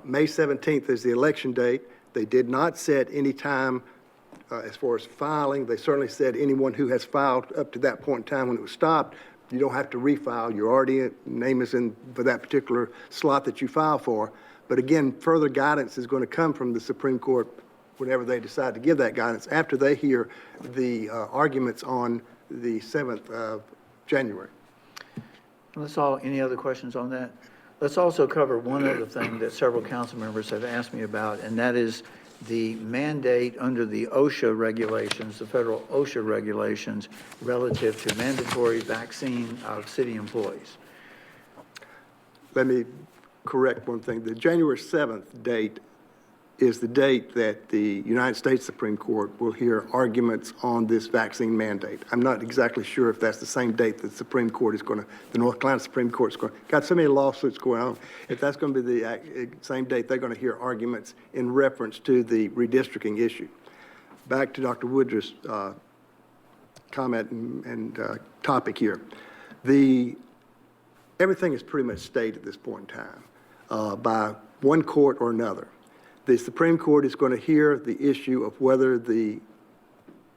May 17th as the election date. They did not set any time as far as filing. They certainly said anyone who has filed up to that point in time when it was stopped, you don't have to refile. Your name is in for that particular slot that you file for. But again, further guidance is going to come from the Supreme Court whenever they decide to give that guidance after they hear the arguments on the 7th of January. Any other questions on that? Let's also cover one other thing that several council members have asked me about, and that is the mandate under the OSHA regulations, the federal OSHA regulations, relative to mandatory vaccine of city employees. Let me correct one thing. The January 7th date is the date that the United States Supreme Court will hear arguments on this vaccine mandate. I'm not exactly sure if that's the same date that the Supreme Court is going to, the North Carolina Supreme Court is going, got so many lawsuits going on. If that's going to be the same date, they're going to hear arguments in reference to the redistricting issue. Back to Dr. Woodruff's comment and topic here. Everything is pretty much stayed at this point in time by one court or another. The Supreme Court is going to hear the issue of whether the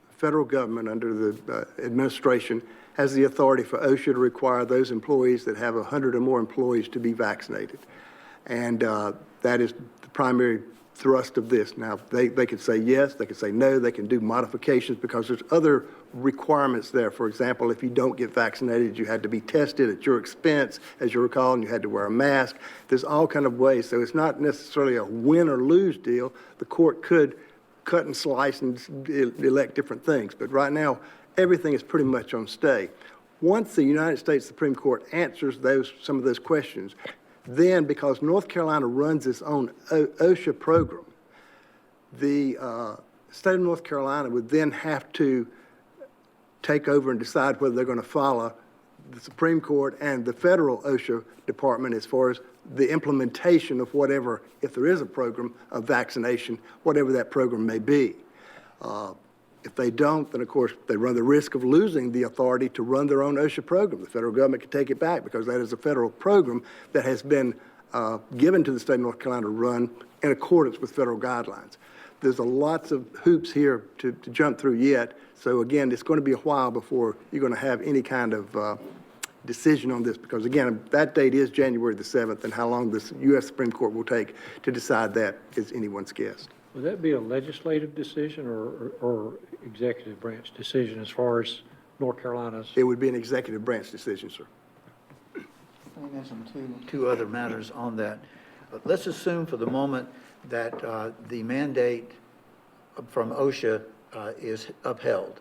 federal government under the administration has the authority for OSHA to require those employees that have 100 or more employees to be vaccinated. And that is the primary thrust of this. Now, they could say yes, they could say no, they can do modifications because there's other requirements there. For example, if you don't get vaccinated, you had to be tested at your expense, as you recall, and you had to wear a mask. There's all kind of ways. So it's not necessarily a win or lose deal. The court could cut and slice and elect different things. But right now, everything is pretty much on stay. Once the United States Supreme Court answers some of those questions, then, because North Carolina runs its own OSHA program, the state of North Carolina would then have to take over and decide whether they're going to follow the Supreme Court and the federal OSHA department as far as the implementation of whatever, if there is a program of vaccination, whatever that program may be. If they don't, then of course they run the risk of losing the authority to run their own OSHA program. The federal government can take it back because that is a federal program that has been given to the state of North Carolina to run in accordance with federal guidelines. There's lots of hoops here to jump through yet. So again, it's going to be a while before you're going to have any kind of decision on this because again, that date is January the 7th, and how long the U.S. Supreme Court will take to decide that is anyone's guess. Would that be a legislative decision or executive branch decision as far as North Carolina's? It would be an executive branch decision, sir. Let me mention two other matters on that. But let's assume for the moment that the mandate from OSHA is upheld.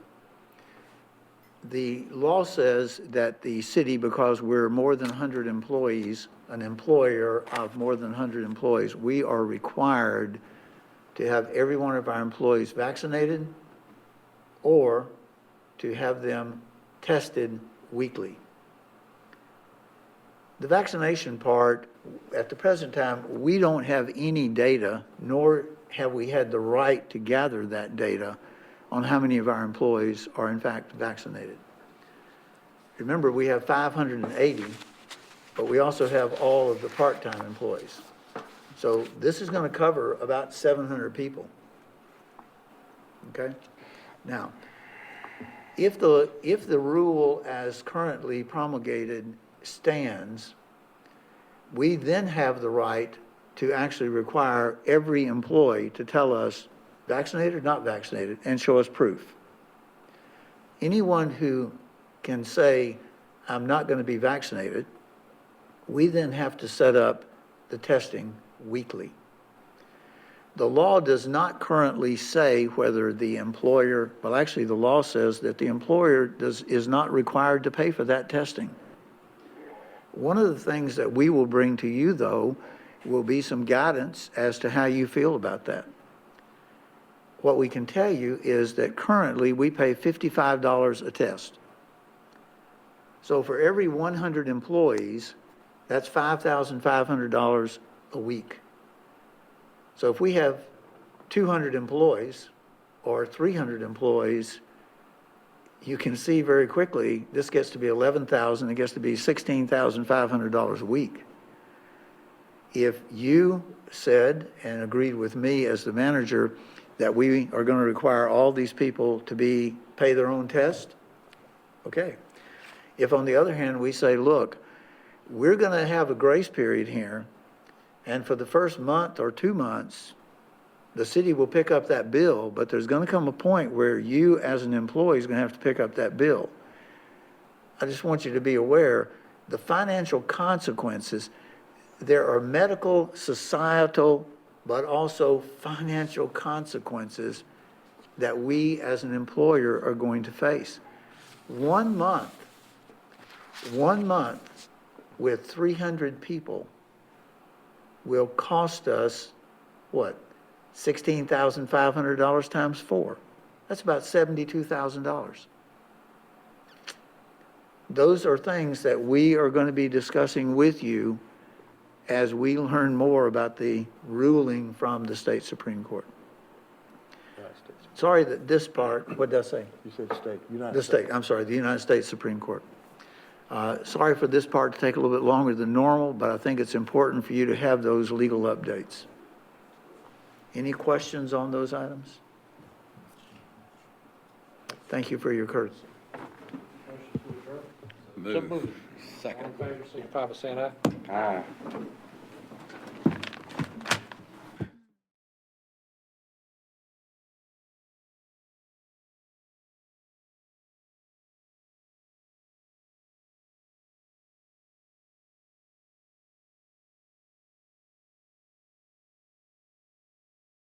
The law says that the city, because we're more than 100 employees, an employer of more than 100 employees, we are required to have every one of our employees vaccinated or to have them tested weekly. The vaccination part, at the present time, we don't have any data, nor have we had the right to gather that data on how many of our employees are in fact vaccinated. Remember, we have 580, but we also have all of the part-time employees. So this is going to cover about 700 people. Okay? Now, if the rule as currently promulgated stands, we then have the right to actually require every employee to tell us vaccinated or not vaccinated and show us proof. Anyone who can say, I'm not going to be vaccinated, we then have to set up the testing weekly. The law does not currently say whether the employer, well, actually the law says that the employer is not required to pay for that testing. One of the things that we will bring to you, though, will be some guidance as to how you feel about that. What we can tell you is that currently we pay $55 a test. So for every 100 employees, that's $5,500 a week. So if we have 200 employees or 300 employees, you can see very quickly this gets to be $11,000, it gets to be $16,500 a week. If you said and agreed with me as the manager that we are going to require all these people to pay their own test, okay. If on the other hand we say, look, we're going to have a grace period here, and for the first month or 2 months, the city will pick up that bill, but there's going to come a point where you as an employee is going to have to pick up that bill. I just want you to be aware, the financial consequences, there are medical, societal, but also financial consequences that we as an employer are going to face. 1 month with 300 people will cost us, what, $16,500 times 4. That's about $72,000. Those are things that we are going to be discussing with you as we learn more about the ruling from the state Supreme Court. Sorry that this part, what did I say? You said state, United The States. state, I'm sorry, the United States Supreme Court. Sorry for this part to take a little bit longer than normal, but I think it's important for you to have those legal updates. Any questions on those items? Thank you for your courtesy. Move. All in Second. favor, signify by saying aye. Aye.